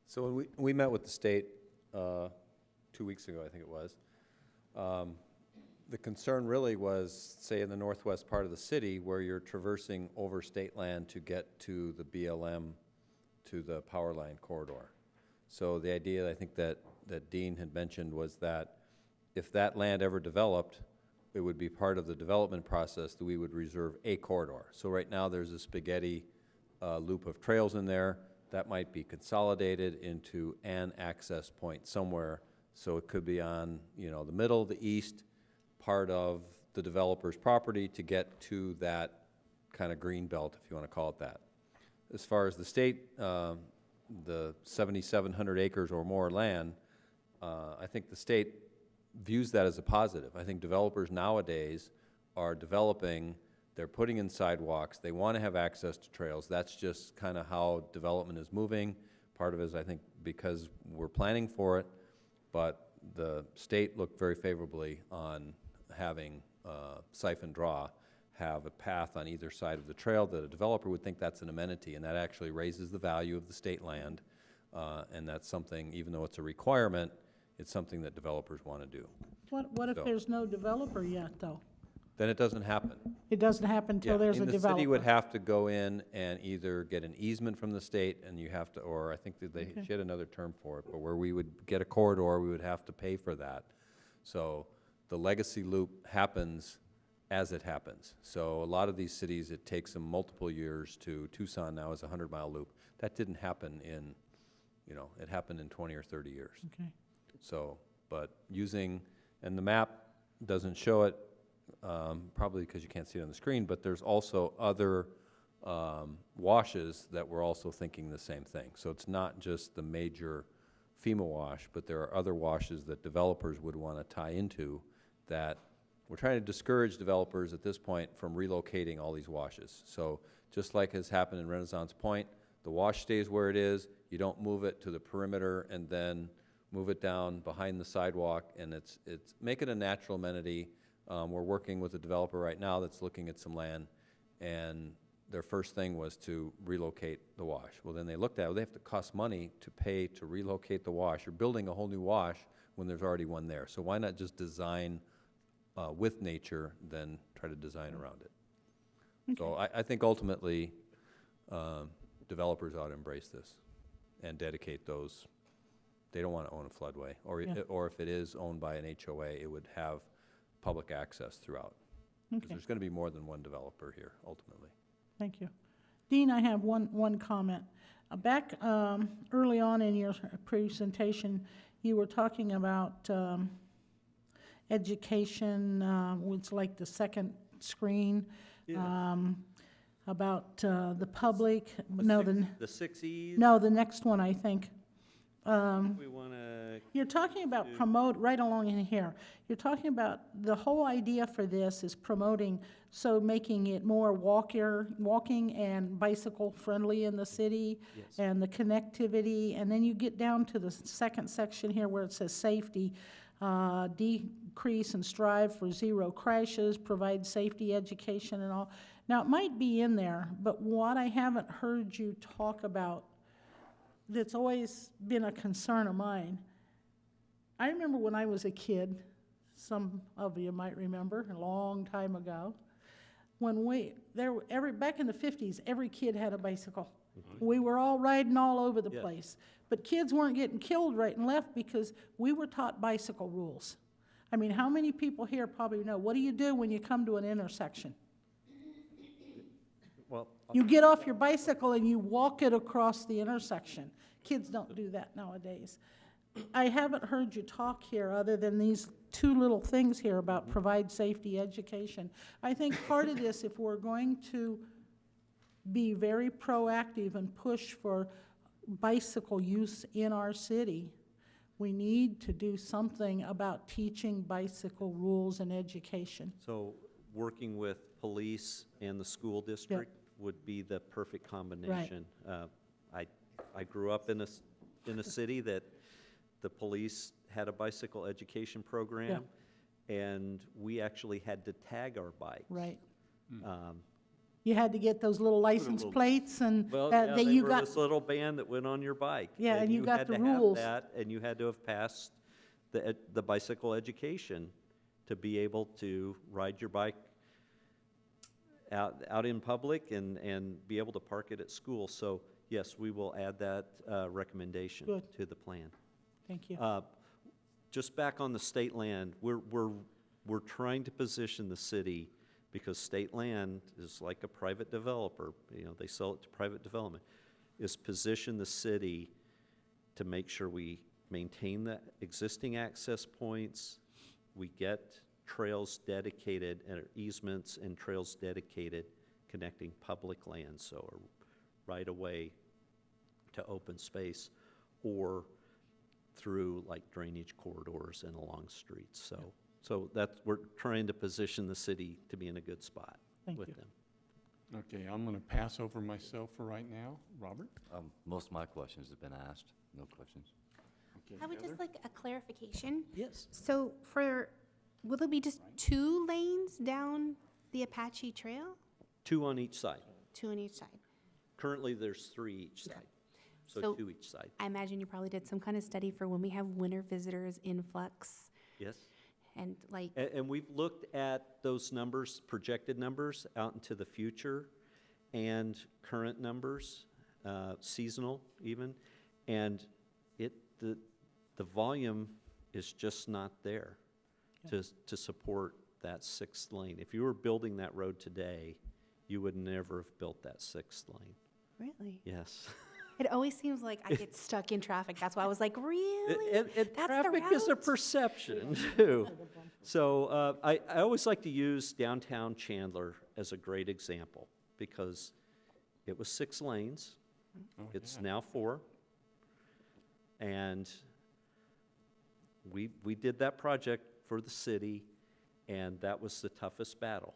D: So when we met with the state 2 weeks ago, I think it was, the concern really was, say, in the northwest part of the city, where you're traversing over state land to get to the BLM, to the power line corridor. So the idea, I think, that Dean had mentioned was that if that land ever developed, it would be part of the development process that we would reserve a corridor. So right now, there's a spaghetti loop of trails in there that might be consolidated into an access point somewhere. So it could be on, the middle, the east part of the developer's property to get to that kind of green belt, if you want to call it that. As far as the state, the 7,700 acres or more land, I think the state views that as a positive. I think developers nowadays are developing, they're putting in sidewalks, they want to have access to trails. That's just kind of how development is moving. Part of it is, I think, because we're planning for it, but the state looked very favorably on having Siphon Draw have a path on either side of the trail that a developer would think that's an amenity, and that actually raises the value of the state land. And that's something, even though it's a requirement, it's something that developers want to do.
B: What if
D: So-
B: there's no developer yet, though?
D: Then it doesn't happen.
B: It doesn't happen
D: Yeah,
B: until there's a
D: and
B: developer?
D: the city would have to go in and either get an easement from the state, and you have to, or I think that
B: Okay.
D: she had another term for it, but where we would get a corridor, we would have to pay for that. So the legacy loop happens as it happens. So a lot of these cities, it takes them multiple years to, Tucson now is a 100-mile loop. That didn't happen in, it happened in 20 or 30 years.
B: Okay.
D: So But using, and the map doesn't show it, probably because you can't see it on the screen, but there's also other washes that we're also thinking the same thing. So it's not just the major FEMA wash, but there are other washes that developers would want to tie into that we're trying to discourage developers at this point from relocating all these washes. So just like has happened in Renaissance Point, the wash stays where it is, you don't move it to the perimeter and then move it down behind the sidewalk, and it's make it a natural amenity. We're working with a developer right now that's looking at some land, and their first thing was to relocate the wash. Well, then they looked at it, well, they have to cost money to pay to relocate the wash. You're building a whole new wash when there's already one there. So why not just design with nature than try to design around it? So I think ultimately, developers ought to embrace this and dedicate those. They don't want to own a floodway, or if it is owned by an HOA, it would have public access throughout. Because
B: Okay,
D: there's going to be more than one developer here, ultimately.
B: thank you. Dean, I have one comment. Back early on in your presentation, you were talking about education, it's like the second screen, about the public, no,
E: The 6Es?
B: no, the next one, I think.
E: We want to,
B: You're talking about promote, right along in here, you're talking about, the whole idea for this is promoting, so making it more walking and bicycle friendly in the city,
E: Yes.
B: and the connectivity, and then you get down to the second section here where it says safety, decrease and strive for zero crashes, provide safety education and all. Now, it might be in there, but what I haven't heard you talk about that's always been a concern of mine. I remember when I was a kid, some of you might remember, a long time ago, when back in the 50s, every kid had a bicycle. We were all riding all over the
E: Yes.
B: place. But kids weren't getting killed right and left because we were taught bicycle rules. I mean, how many people here probably know, what do you do when you come to an intersection?
E: well,
B: You get off your bicycle and you walk it across the intersection. Kids don't do that nowadays. I haven't heard you talk here, other than these two little things here about provide safety education. I think part of this, if we're going to be very proactive and push for bicycle use in our city, we need to do something about teaching bicycle rules and education.
E: so working with police and the school district would be the perfect combination. I grew up in a city that the police had a bicycle education program, and we actually had to tag our bikes.
B: Right. You had to get those little license plates and that
E: they
B: you
E: were
B: got.
E: this little band that went on your bike.
B: Yeah, and you got
E: had
B: the
E: to
B: rules.
E: have that, and you had to have passed the bicycle education to be able to ride your bike out in public and be able to park it at school. So yes, we will add that recommendation
B: Good.
E: to the plan.
B: Thank you.
E: Just back on the state land, we're trying to position the city, because state land is like a private developer, they sell it to private development, is position the city to make sure we maintain the existing access points, we get trails dedicated, and easements and trails dedicated connecting public lands, so a right-of-way to open space, or through like drainage corridors and along streets. So we're trying to position the city to be in a good spot
B: Thank
E: with
B: you.
E: them.
A: Okay, I'm going to pass over myself for right now. Robert?
K: Most of my questions have been asked. No questions.
A: Okay,
L: I would
A: Heather?
L: just like a clarification.
E: Yes.
L: So will there be just 2 lanes down the Apache Trail?
E: 2 on each side.
L: 2 on each side.
E: Currently, there's 3 each side, so 2 each side.
L: I imagine you probably did some kind of study for when we have winter visitors influx
E: Yes.
L: and like,
E: And we've looked at those numbers, projected numbers, out into the future, and current numbers, seasonal even, and the volume is just not there to support that 6th lane. If you were building that road today, you would never have built that 6th lane.
L: really?
E: Yes.
L: It always seems like I get stuck in traffic. That's why I was like, really?
E: And
L: That's the
E: traffic is a
L: route?
E: perception, too. So I always like to use downtown Chandler as a great example, because it was 6 lanes. It's now 4. And we did that project for the city, and that was the toughest battle.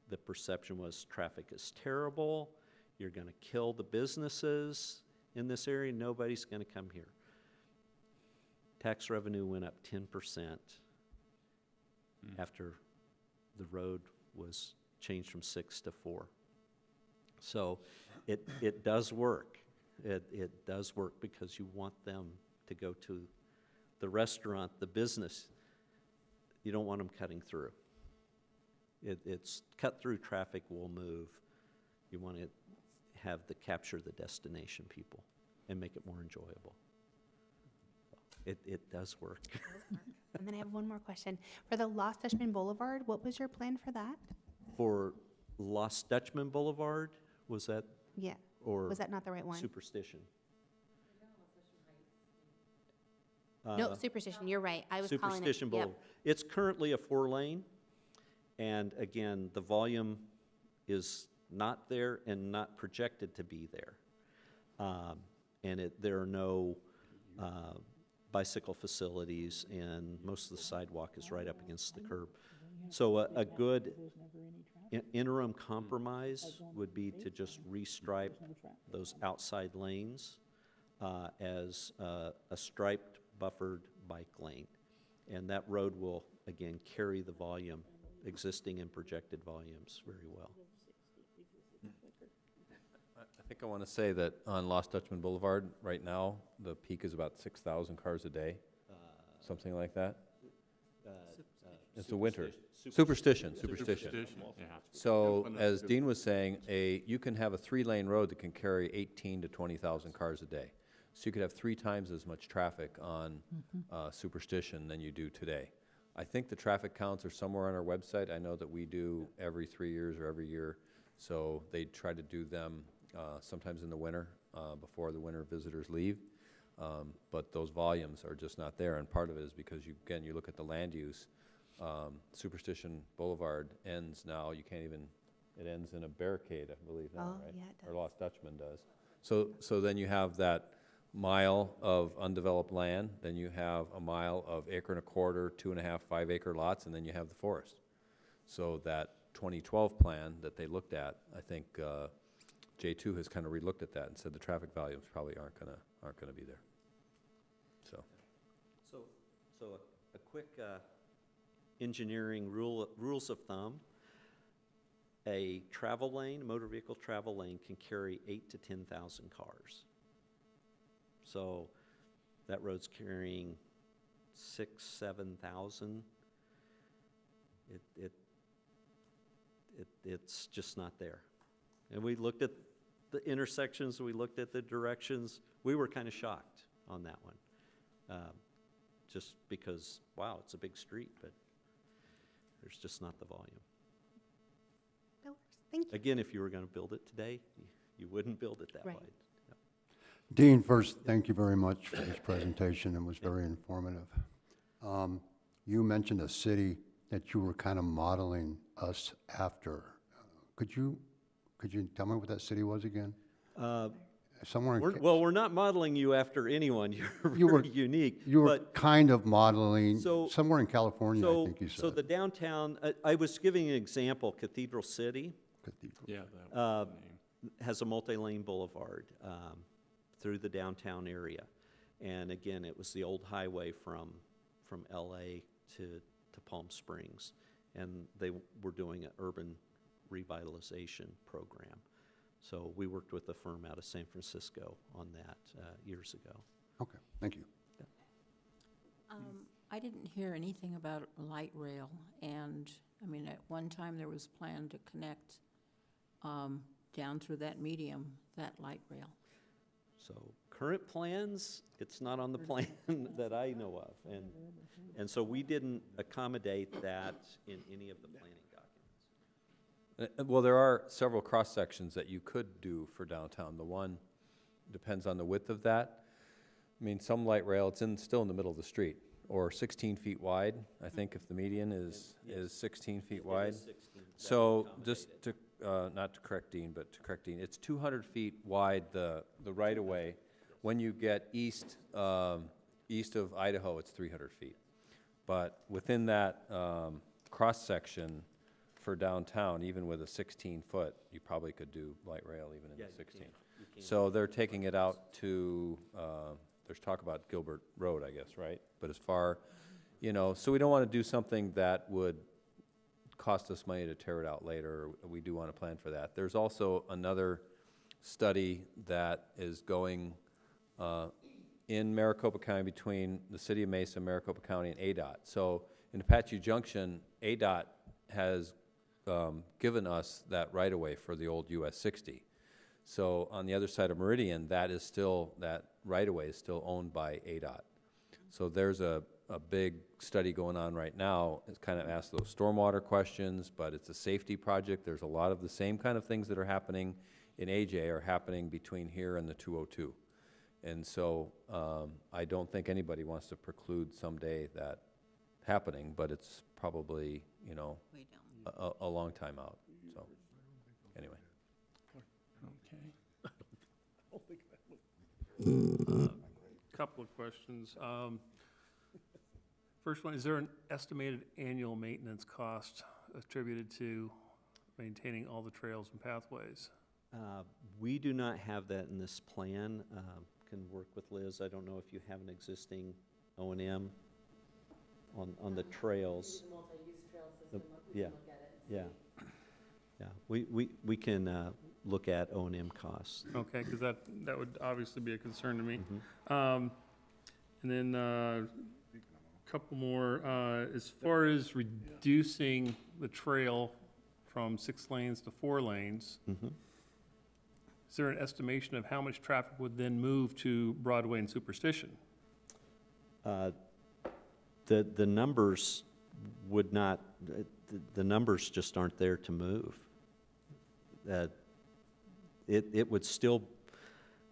E: The perception was traffic is terrible, you're gonna kill the businesses in this area, nobody's gonna come here. Tax revenue went up 10% after the road was changed from 6 to 4. So it does work. It does work because you want them to go to the restaurant, the business. You don't want them cutting through. It's cut-through traffic will move. You want to have capture the destination people and make it more enjoyable. It does work.
L: And then I have one more question. For the Lost Dutchman Boulevard, what was your plan for that?
E: For Lost Dutchman Boulevard, was that,
L: Yeah.
E: or
L: Was that not the right one?
E: Superstition?
L: No, Superstition, you're right. I was calling it.
E: Superstition
L: Yep.
E: Boulevard. It's currently a 4-lane, and again, the volume is not there and not projected to be there. And there are no bicycle facilities, and most of the sidewalk is right up against the curb. So a good interim compromise would be to just restripe those outside lanes as a striped, buffered bike lane. And that road will, again, carry the volume, existing and projected volumes very well.
D: I think I want to say that on Lost Dutchman Boulevard, right now, the peak is about 6,000 cars a day, something like that. It's the winter. Superstition.
A: Yeah.
D: So, as Dean was saying, you can have a 3-lane road that can carry 18 to 20,000 cars a day. So you could have 3 times as much traffic on Superstition than you do today. I think the traffic counts are somewhere on our website. I know that we do every 3 years or every year. So they try to do them sometimes in the winter before the winter visitors leave. But those volumes are just not there. And part of it is because, you look at the land use. Superstition Boulevard ends now, you can't even, it ends in a barricade, I believe now,
L: Oh,
D: right?
L: yeah, it
D: Or
L: does.
D: Lost Dutchman does. So then you have that mile of undeveloped land, then you have a mile of 1.25 acre, 2.5, 5 acre lots, and then you have the forest. So that 2012 plan that they looked at, I think J2 has kind of relooked at that and said the traffic volumes probably aren't gonna be there. So.
E: So a quick engineering rules of thumb. A travel lane, motor vehicle travel lane, can carry 8,000 to 10,000 cars. So that road's carrying 6,000, 7,000. It's just not there. And we looked at the intersections, we looked at the directions. We were kind of shocked on that one. Just because, wow, it's a big street, but there's just not the volume.
L: That works. Thank you.
E: Again, if you were going to build it today, you wouldn't build it that
L: Right.
E: wide. Yep.
M: Dean, first, thank you very much for this presentation. It was very informative. You mentioned a city that you were kind of modeling us after. Could you tell me what that city was again? Somewhere in
E: We're not modeling you after anyone. You're
M: You were-
E: very unique.
M: you were
E: but
M: kind of modeling
E: So-
M: somewhere in California, I think you said.
E: So the downtown, I was giving an example, Cathedral City
M: Cathedral.
A: Yeah, that was the name.
E: has a multi-lane boulevard through the downtown area. And again, it was the old highway from LA to Palm Springs. And they were doing an urban revitalization program. So we worked with a firm out of San Francisco on that years ago.
M: Okay, thank you.
N: I didn't hear anything about light rail, and, I mean, at one time there was plan to connect down through that medium, that light rail.
E: So current plans, it's not on the plan that I know of. And so we didn't accommodate that in any of the planning documents.
D: Well, there are several cross-sections that you could do for downtown. The one depends on the width of that. I mean, some light rail, it's still in the middle of the street, or 16 feet wide, I think if the median is 16 feet wide. So just to, not to correct Dean, but to correct Dean, it's 200 feet wide, the right-of-way. When you get east of Idaho, it's 300 feet. But within that cross-section for downtown, even with a 16-foot, you probably could do light rail even in the 16. So they're taking it out to, there's talk about Gilbert Road, I guess, right? But as far, so we don't want to do something that would cost us money to tear it out later. We do want to plan for that. There's also another study that is going in Maricopa County between the city of Mesa, Maricopa County, and ADOT. So in Apache Junction, ADOT has given us that right-of-way for the old US 60. So on the other side of Meridian, that right-of-way is still owned by ADOT. So there's a big study going on right now. It's kind of asked those stormwater questions, but it's a safety project. There's a lot of the same kind of things that are happening in AJ are happening between here and the 202. And so I don't think anybody wants to preclude someday that happening, but it's probably,
N: Way down.
D: a long time out. So anyway.
A: Okay.
O: Couple of questions. First one, is there an estimated annual maintenance cost attributed to maintaining all the trails and pathways?
E: We do not have that in this plan. Can work with Liz. I don't know if you have an existing O&M on the trails.
J: Multi-use trail
E: The-
J: system, we
E: yeah,
J: can look at it and
E: Yeah,
J: see.
E: yeah. We can look at O&M costs.
O: Okay, because that would obviously be a concern to me.
E: Mhm.
O: And then a couple more, as far as reducing the trail from 6 lanes to 4 lanes,
E: Mhm.
O: is there an estimation of how much traffic would then move to Broadway and Superstition?
E: The numbers would not, the numbers just aren't there to move. It would still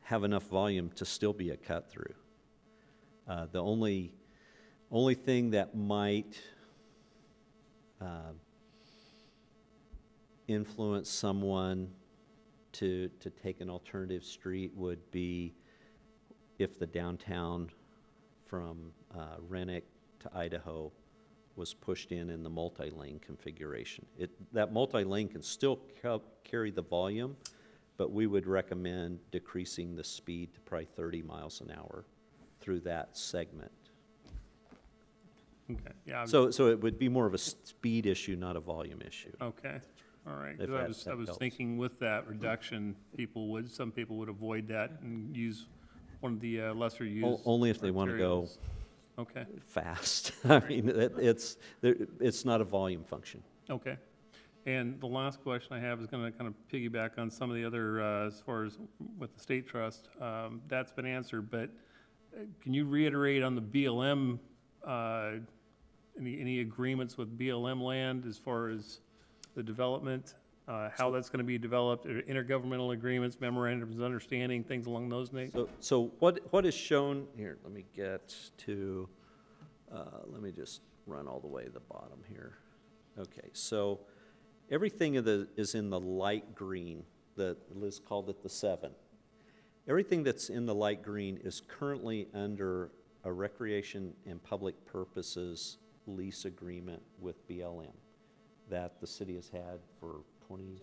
E: have enough volume to still be a cut-through. The only thing that might influence someone to take an alternative street would be if the downtown from Rennick to Idaho was pushed in the multi-lane configuration. That multi-lane can still carry the volume, but we would recommend decreasing the speed to probably 30 miles an hour through that segment.
O: Okay, yeah.
E: So it would be more of a speed issue, not a volume issue.
O: Okay, all right.
E: If
O: 'Cause
E: that
O: I was
E: helps.
O: thinking with that reduction, some people would avoid that and use one of the lesser used
E: Only if they want to go
O: arterials. Okay,
E: fast. I mean, it's not a volume function.
O: okay. And the last question I have is going to kind of piggyback on some of the other, as far as with the state trust. That's been answered, but can you reiterate on the BLM, any agreements with BLM land as far as the development, how that's going to be developed, intergovernmental agreements, memorandums of understanding, things along those names?
E: So what is shown here? Let me get to. Let me just run all the way to the bottom here. Okay, so everything is in the light green. Liz called it the 7. Everything that's in the light green is currently under a recreation and public purposes lease agreement with BLM that the city has had for 20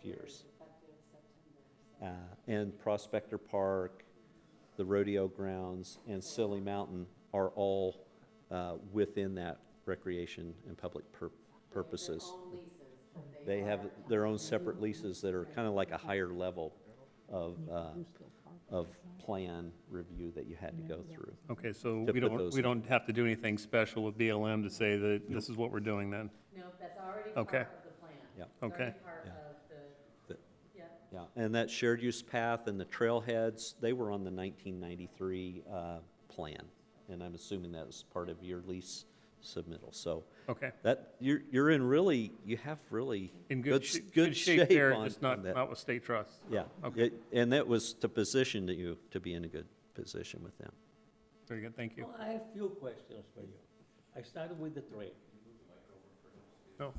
E: years. And Prospector Park, the rodeo grounds, and Silly Mountain are all within that recreation and public purposes. They have their own separate leases that are kind of like a higher level of plan review that you had to go through.
O: Okay, so
E: to
O: we
E: put those
O: we
E: in.
O: don't have to do anything special with BLM to say that this is what we're doing then?
J: No, that's already
O: Okay.
J: part of the plan.
E: Yeah.
J: It's already
O: Okay.
J: part
E: Yeah.
J: of the, yeah.
E: Yeah, and that shared use path and the trailheads, they were on the 1993 plan. And I'm assuming that was part of your lease submittal. So
O: Okay.
E: that, you're in really, you have really
O: In
E: good,
O: good shape there,
E: on,
O: just not,
E: on that.
O: not with state trust.
E: Yeah,
O: Okay,
E: and that was to position you to be in a good position with them.
O: very good, thank you.
P: Well, I have few questions for you. I started with the trail.
O: No,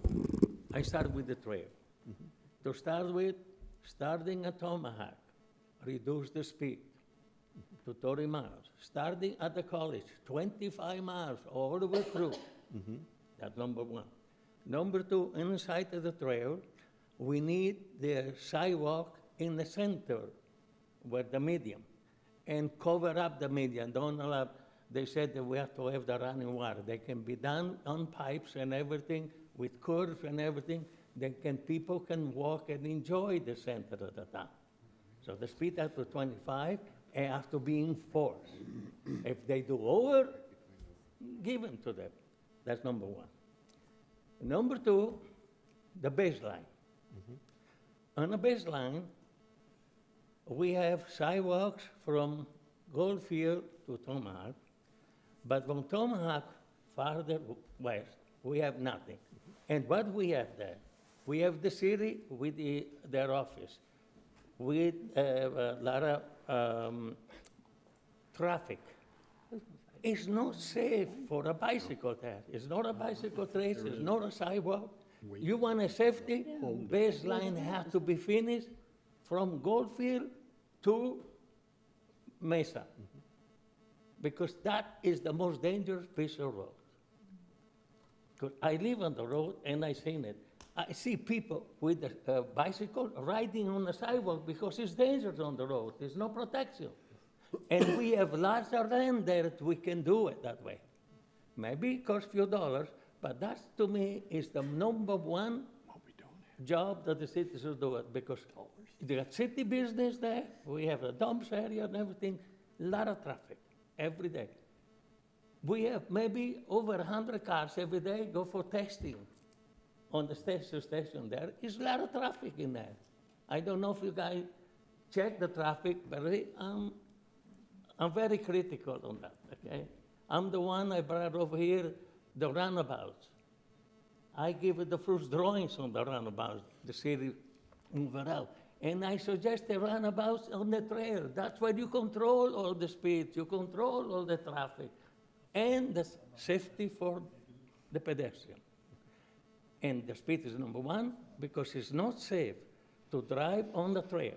P: I started with the trail. To start with, starting at Tomahawk, reduce the speed to 30 miles. Starting at the college, 25 miles all the way through. That's number one. Number two, inside of the trail, we need the sidewalk in the center with the median and cover up the median. Don't allow, they said that we have to have the running water. They can be done on pipes and everything with curves and everything. Then people can walk and enjoy the center of the town. So the speed up to 25 and have to be enforced. If they do over, given to them. That's number one. Number two, the baseline. On the baseline, we have sidewalks from Goldfield to Tomahawk, but from Tomahawk farther west, we have nothing. And what we have there? We have the city with their office, with a lot of traffic. It's not safe for a bicycle there. It's not a bicycle trace, it's not a sidewalk. You want a safety, baseline has to be finished from Goldfield to Mesa. Because that is the most dangerous piece of road. Because I live on the road and I seen it. I see people with a bicycle riding on the sidewalk because it's dangerous on the road. There's no protection. And we have lots of land there that we can do it that way. Maybe it costs a few dollars, but that to me is the number one job that the city should do it, because they got city business there, we have a dumps area and everything, a lot of traffic every day. We have maybe over 100 cars every day go for testing on the station there. Is a lot of traffic in there. I don't know if you guys check the traffic, but I'm very critical on that, okay? I'm the one I brought over here, the roundabouts. I give it the first drawings on the roundabouts, the city move it out. And I suggest the roundabouts on the trail. That's where you control all the speed, you control all the traffic, and the safety for the pedestrian. And the speed is number one, because it's not safe to drive on the trail.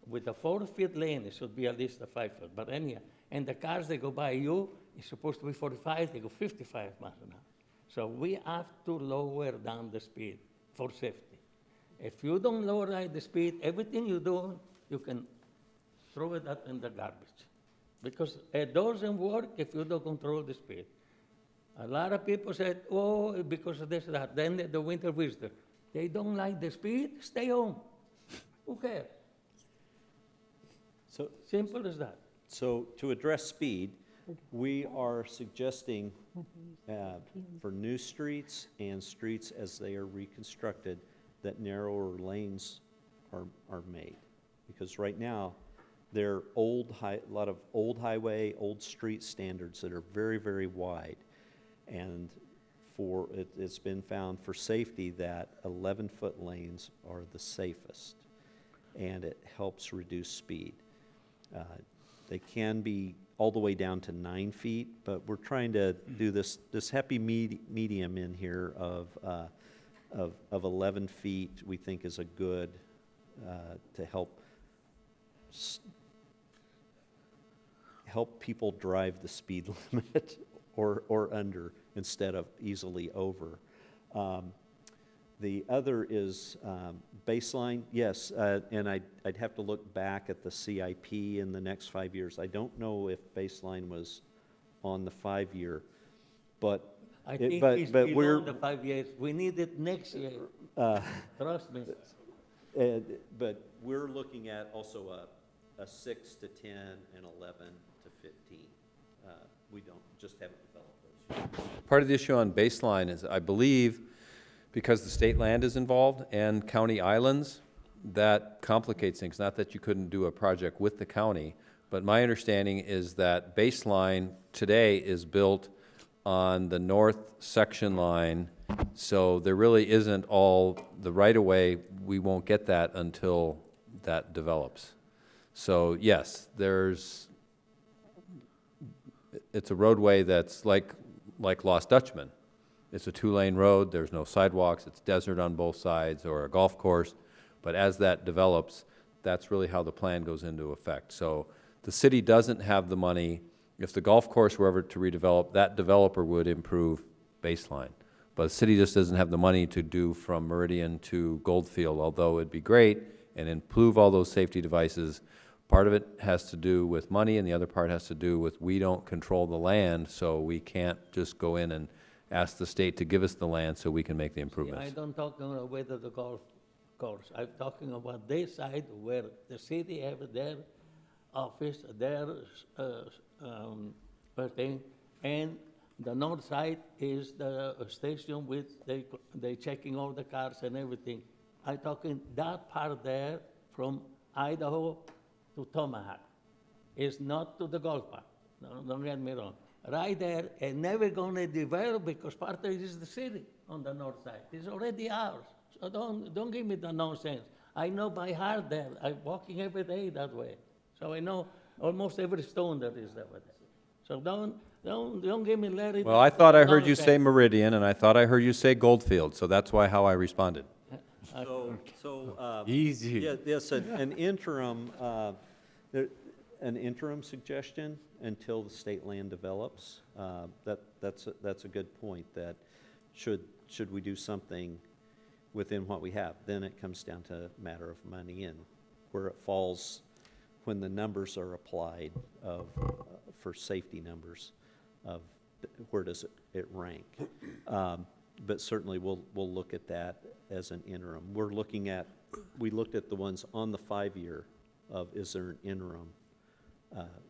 P: With a 4-foot lane, it should be at least a 5-foot, but anyhow. And the cars that go by you, it's supposed to be 45, they go 55 miles an hour. So we have to lower down the speed for safety. If you don't lower the speed, everything you do, you can throw it up in the garbage. Because it doesn't work if you don't control the speed. A lot of people said, oh, because of this, that. Then the winter visitor, they don't like the speed, stay home. Who cares?
E: So
P: simple as that.
E: So to address speed, we are suggesting for new streets and streets as they are reconstructed, that narrower lanes are made. Because right now, they're a lot of old highway, old street standards that are very, very wide. And it's been found for safety that 11-foot lanes are the safest, and it helps reduce speed. They can be all the way down to 9 feet, but we're trying to do this happy medium in here of 11 feet. We think is a good to help people drive the speed limit or under instead of easily over. The other is baseline, yes, and I'd have to look back at the CIP in the next 5 years. I don't know if baseline was on the 5-year, but
P: I think it's beyond the 5 years. We need it next year. Trust me.
E: But we're looking at also a 6 to 10 and 11 to 15. We don't just haven't developed those yet.
D: Part of the issue on baseline is, I believe, because the state land is involved and county islands, that complicates things. Not that you couldn't do a project with the county, but my understanding is that baseline today is built on the north section line, so there really isn't all the right-of-way. We won't get that until that develops. So yes, it's a roadway that's like Lost Dutchman. It's a two-lane road, there's no sidewalks, it's desert on both sides, or a golf course. But as that develops, that's really how the plan goes into effect. So the city doesn't have the money. If the golf course were ever to redevelop, that developer would improve baseline. But the city just doesn't have the money to do from Meridian to Goldfield, although it'd be great and improve all those safety devices. Part of it has to do with money, and the other part has to do with we don't control the land, so we can't just go in and ask the state to give us the land so we can make the improvements.
P: I don't talking about whether the golf course. I'm talking about this side where the city have their office, their thing, and the north side is the station with they checking all the cars and everything. I'm talking that part there from Idaho to Tomahawk. It's not to the golf park. Don't get me wrong. Right there, and never gonna develop because part of it is the city on the north side. It's already ours. So don't give me the nonsense. I know by heart there. I'm walking every day that way. So I know almost every stone that is over there. So don't give me Larry.
D: Well, I thought I heard you say Meridian, and I thought I heard you say Goldfield, so that's how I responded.
E: Easy. Yes, an interim suggestion until the state land develops. That's a good point, that should we do something within what we have, then it comes down to a matter of money and where it falls when the numbers are applied for safety numbers of where does it rank. But certainly we'll look at that as an interim. We looked at the ones on the 5-year of is there an interim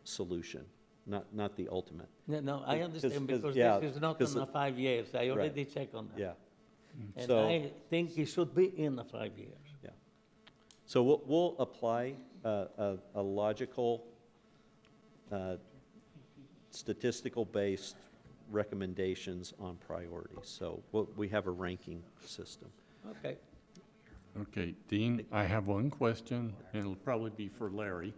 E: solution, not the ultimate.
P: No, I understand because this is not in the 5 years. I already checked on that.
E: Yeah.
P: And I think it should be in the 5 years.
E: Yeah. So we'll apply a logical, statistical-based recommendations on priorities. So we have a ranking system.
P: Okay.
A: Okay, Dean, I have one question, and it'll probably be for Larry.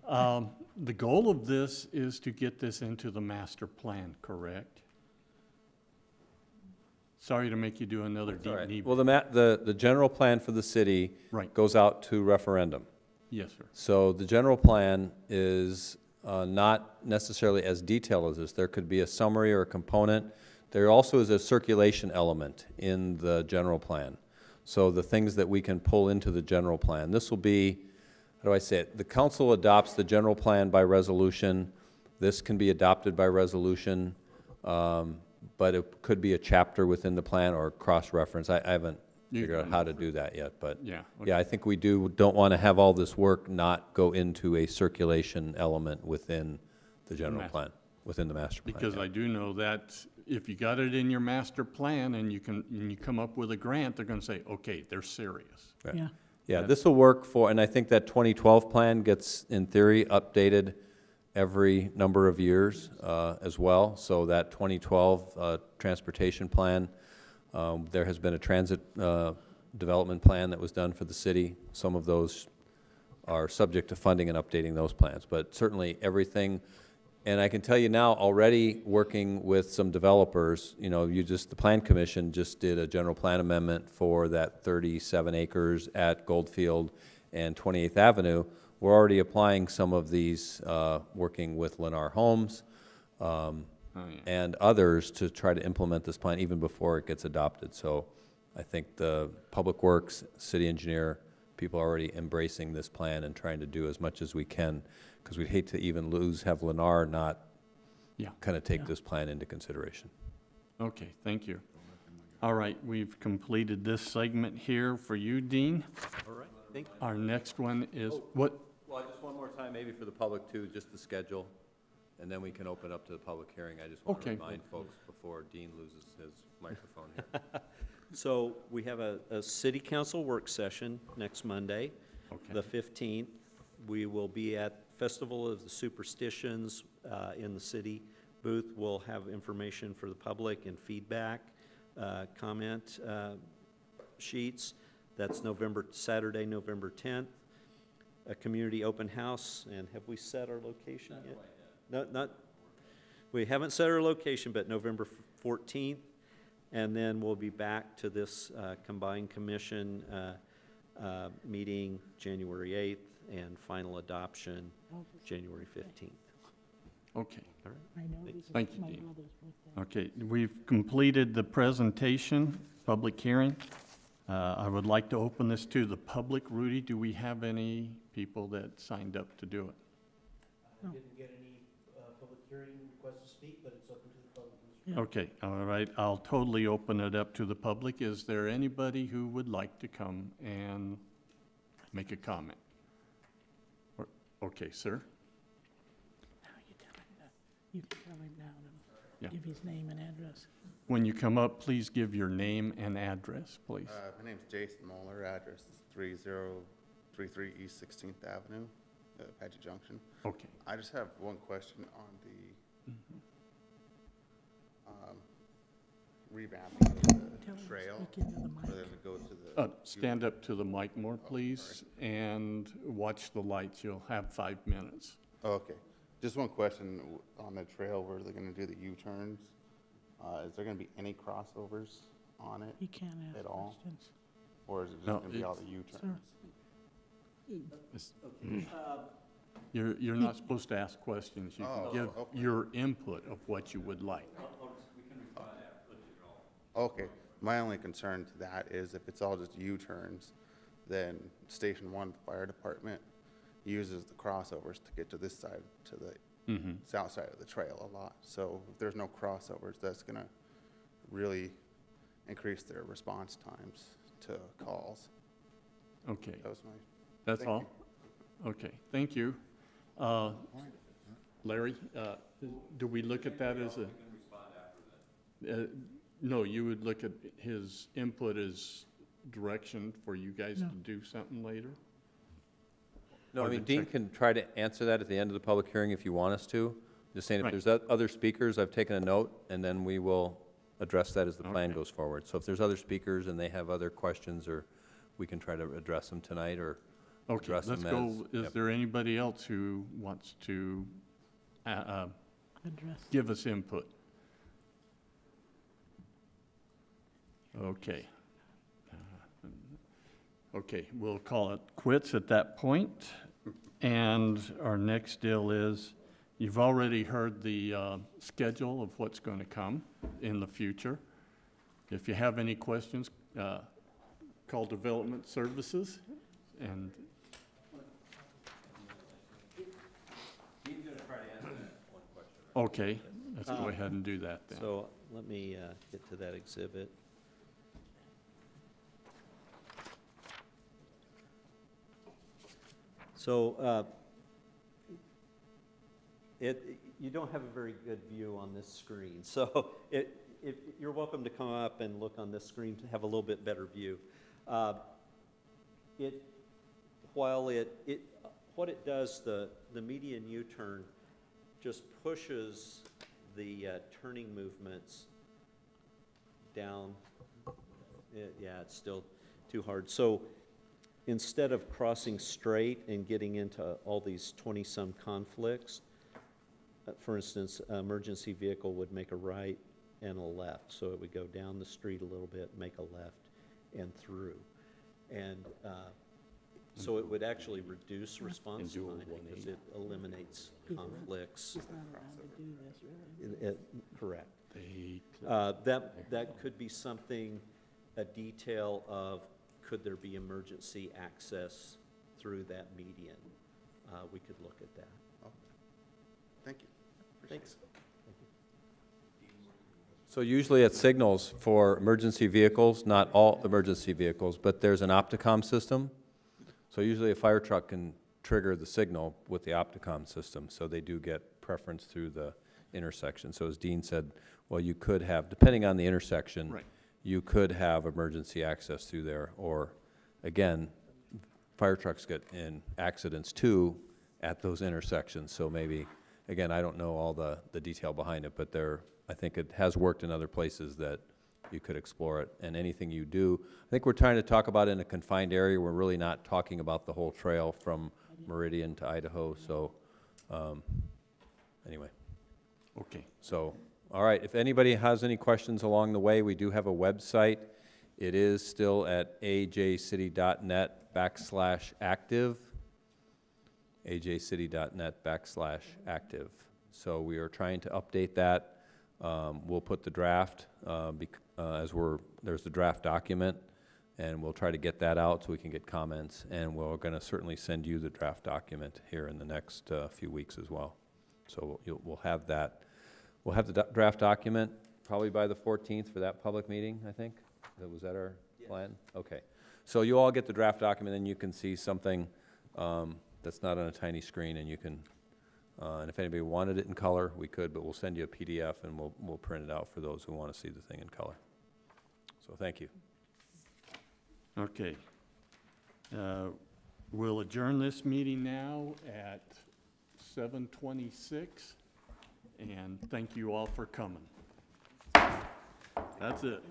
A: The goal of this is to get this into the master plan, correct? Sorry to make you do another deep knee.
D: Well, the general plan for the city goes out to referendum.
A: Yes, sir.
D: So the general plan is not necessarily as detailed as this. There could be a summary or a component. There also is a circulation element in the general plan. So the things that we can pull into the general plan. This will be, how do I say it? The council adopts the general plan by resolution. This can be adopted by resolution, but it could be a chapter within the plan or cross-reference. I haven't figured out how to do that yet, but
A: yeah,
D: I think we don't want to have all this work not go into a circulation element within the general plan, within the master plan.
A: Because I do know that if you got it in your master plan and you come up with a grant, they're going to say, okay, they're serious.
D: Right.
B: Yeah.
D: Yeah, this will work for, and I think that 2012 plan gets, in theory, updated every number of years as well. So that 2012 transportation plan, there has been a transit development plan that was done for the city. Some of those are subject to funding and updating those plans, but certainly everything. And I can tell you now, already working with some developers, the Plan Commission just did a general plan amendment for that 37 acres at Goldfield and 28th Avenue. We're already applying some of these, working with Lennar Homes and others to try to implement this plan even before it gets adopted. So I think the Public Works, city engineer, people are already embracing this plan and trying to do as much as we can, because we'd hate to even have Lennar not kind of take this plan into consideration.
A: Okay, thank you. All right, we've completed this segment here for you, Dean.
E: All right, thank you.
A: Our next one is what?
D: Well, just one more time, maybe for the public too, just the schedule, and then we can open up to the public hearing. I just want to remind folks before Dean loses his microphone here.
E: So we have a city council work session next Monday, the 15th. We will be at Festival of the Superstitions in the city booth will have information for the public and feedback, comment sheets. That's Saturday, November 10th. A community open house, and have we set our location yet? No, we haven't set our location, but November 14th. And then we'll be back to this combined commission meeting January 8th and final adoption January 15th.
A: Okay.
E: All right.
B: I know this is
A: Thank you,
B: my
A: Dean.
B: brother's birthday.
A: Okay, we've completed the presentation, public hearing. I would like to open this to the public. Rudy, do we have any people that signed up to do it?
C: I didn't get any public hearing requests to speak, but it's open to the public.
B: Yeah.
A: Okay, all right, I'll totally open it up to the public. Is there anybody who would like to come and make a comment? Okay, sir?
B: Now you can tell him now
A: Yeah.
B: to give his name and address.
A: When you come up, please give your name and address, please.
Q: My name's Jason Moeller. Address is 3033 East 16th Avenue, Apache Junction.
A: Okay.
Q: I just have one question on the revamping of the trail.
B: Speak into the mic.
Q: For them to go to the.
A: Stand up to the mic more, please, and watch the lights. You'll have 5 minutes.
Q: Oh, okay. Just one question on the trail where they're going to do the U-turns. Is there going to be any crossovers on it
B: You can't ask
Q: at all?
B: questions.
Q: Or is it just
A: No,
Q: going to be all the U-turns?
A: You're not supposed to ask questions. You
Q: Oh,
A: can give
Q: okay.
A: your input of what you would like.
Q: Okay. My only concern to that is if it's all just U-turns, then Station 1 Fire Department uses the crossovers to get to this side, to the south side of the trail a lot. So if there's no crossovers, that's going to really increase their response times to calls.
A: Okay,
Q: That was my.
A: that's
Q: Thank
A: all? Okay, thank you. Larry, do we look at that as a? No, you would look at his input as direction for you guys to do something later?
D: No, I
A: Or
D: mean,
A: to
D: Dean
A: check-
D: can try to answer that at the end of the public hearing if you want us to. Just saying, if
A: Right.
D: there's other speakers, I've taken a note, and then we will address that as the plan
A: Okay.
D: goes forward. So if there's other speakers and they have other questions, or we can try to address them tonight, or
A: Okay,
D: address
A: let's
D: them
A: go.
D: as.
A: Is
D: Yep.
A: there anybody else who wants to
B: Address.
A: give us input? Okay. Okay, we'll call it quits at that point. And our next deal is, you've already heard the schedule of what's going to come in the future. If you have any questions, call Development Services and
E: Dean's going to try to answer that one question.
A: okay, let's go ahead and do that then.
E: So let me get to that exhibit. So you don't have a very good view on this screen. So you're welcome to come up and look on this screen to have a little bit better view. What it does, the median U-turn just pushes the turning movements down. Yeah, it's still too hard. So instead of crossing straight and getting into all these 20-some conflicts, for instance, an emergency vehicle would make a right and a left. So it would go down the street a little bit, make a left, and through. And so it would actually reduce response time because it eliminates conflicts.
B: He's not allowed to do this, really.
E: Correct.
A: They
E: That could be something, a detail of, could there be emergency access through that median? We could look at that.
Q: Okay. Thank you.
E: Thanks.
D: So usually it signals for emergency vehicles, not all emergency vehicles, but there's an Opticom system. So usually a fire truck can trigger the signal with the Opticom system, so they do get preference through the intersection. So as Dean said, well, you could have, depending on the intersection,
A: Right.
D: you could have emergency access through there, or, again, fire trucks get in accidents too at those intersections, so maybe again, I don't know all the detail behind it, but I think it has worked in other places that you could explore it. And anything you do, I think we're trying to talk about in a confined area. We're really not talking about the whole trail from Meridian to Idaho, so, anyway.
A: Okay.
D: So, all right, if anybody has any questions along the way, we do have a website. It is still at ajcity.net/active, ajcity.net/active. So we are trying to update that. We'll put the draft, there's the draft document, and we'll try to get that out so we can get comments, and we're going to certainly send you the draft document here in the next few weeks as well. So we'll have that. We'll have the draft document probably by the 14th for that public meeting, I think. Was that our plan? Okay. So you all get the draft document, and you can see something that's not on a tiny screen, and you can, and if anybody wanted it in color, we could, but we'll send you a PDF, and we'll print it out for those who want to see the thing in color. So thank you.
A: Okay. We'll adjourn this meeting now at 7:26, and thank you all for coming. That's it.